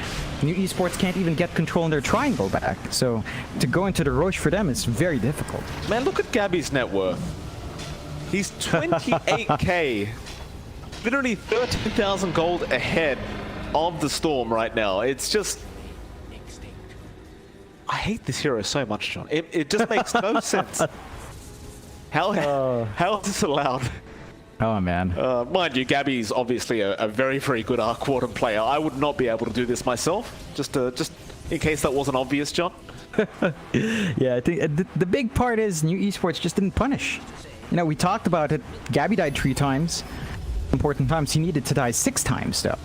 New Esports can't even get control in their triangle back. So to go into the rush for them is very difficult. Man, look at Gabby's net worth. He's 28k. Literally 13,000 gold ahead of the Storm right now. It's just... I hate this hero so much, John. It just makes no sense. How is this allowed? Oh, man. Mind you, Gabby's obviously a very, very good Arc Warden player. I would not be able to do this myself. Just in case that wasn't obvious, John. Yeah, I think the big part is New Esports just didn't punish. You know, we talked about it. Gabby died 3 times. Important times. He needed to die 6 times, though.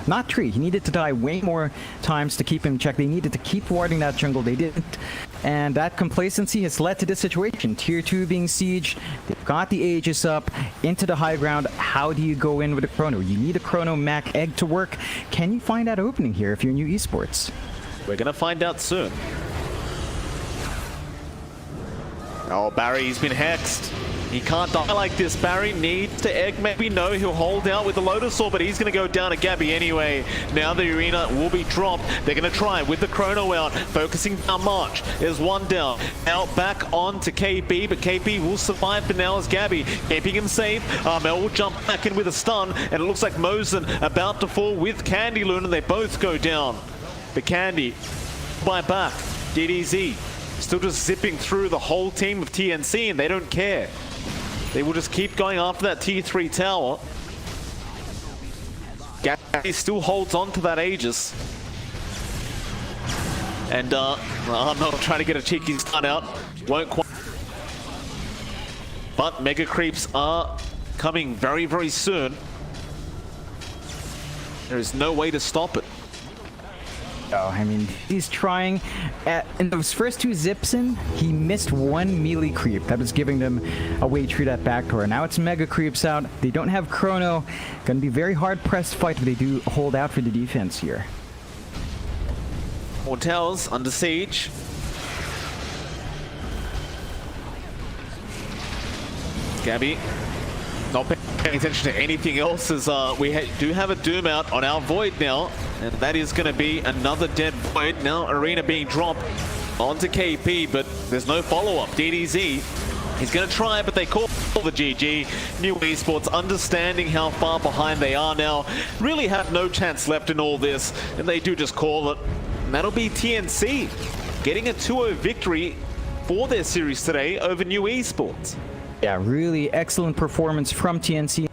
Not 3. He needed to die way more times to keep him in check. They needed to keep warding that jungle. They didn't. And that complacency has led to this situation. Tier 2 being sieged. They've got the Aegis up into the high ground. How do you go in with a Chrono? You need a Chrono Mac Egg to work. Can you find that opening here if you're New Esports? We're going to find out soon. Oh, Barry's been hexed. He can't die like this. Barry needs to egg. Maybe no, he'll hold out with the Lotus Orb, but he's going to go down to Gabby anyway. Now the arena will be dropped. They're going to try with the Chrono out, focusing down March. There's one down. Now back on to KP, but KP will survive for now as Gabby keeping him safe. Mel will jump back in with a stun, and it looks like Mosen about to fall with Candy Loon, and they both go down. But Candy, by back, DDZ. Still just zipping through the whole team of TNC, and they don't care. They will just keep going after that tier 3 tower. Gabby still holds on to that Aegis. And I'm not trying to get a cheeky stun out. Won't quite. But Mega Creeps are coming very, very soon. There is no way to stop it. Oh, I mean, he's trying. In those first 2 zips in, he missed 1 melee creep that was giving them a way through that backdoor. Now it's Mega Creeps out. They don't have Chrono. Gonna be very hard pressed fight if they do hold out for the defense here. More towers under siege. Gabby not paying attention to anything else as we do have a Doom out on our Void now. And that is going to be another dead Void. Now Arena being dropped onto KP, but there's no follow-up. DDZ, he's going to try, but they call the GG. New Esports understanding how far behind they are now. Really have no chance left in all this, and they do just call it. And that'll be TNC getting a 2-0 victory for their series today over New Esports. Yeah, really excellent performance from TNC.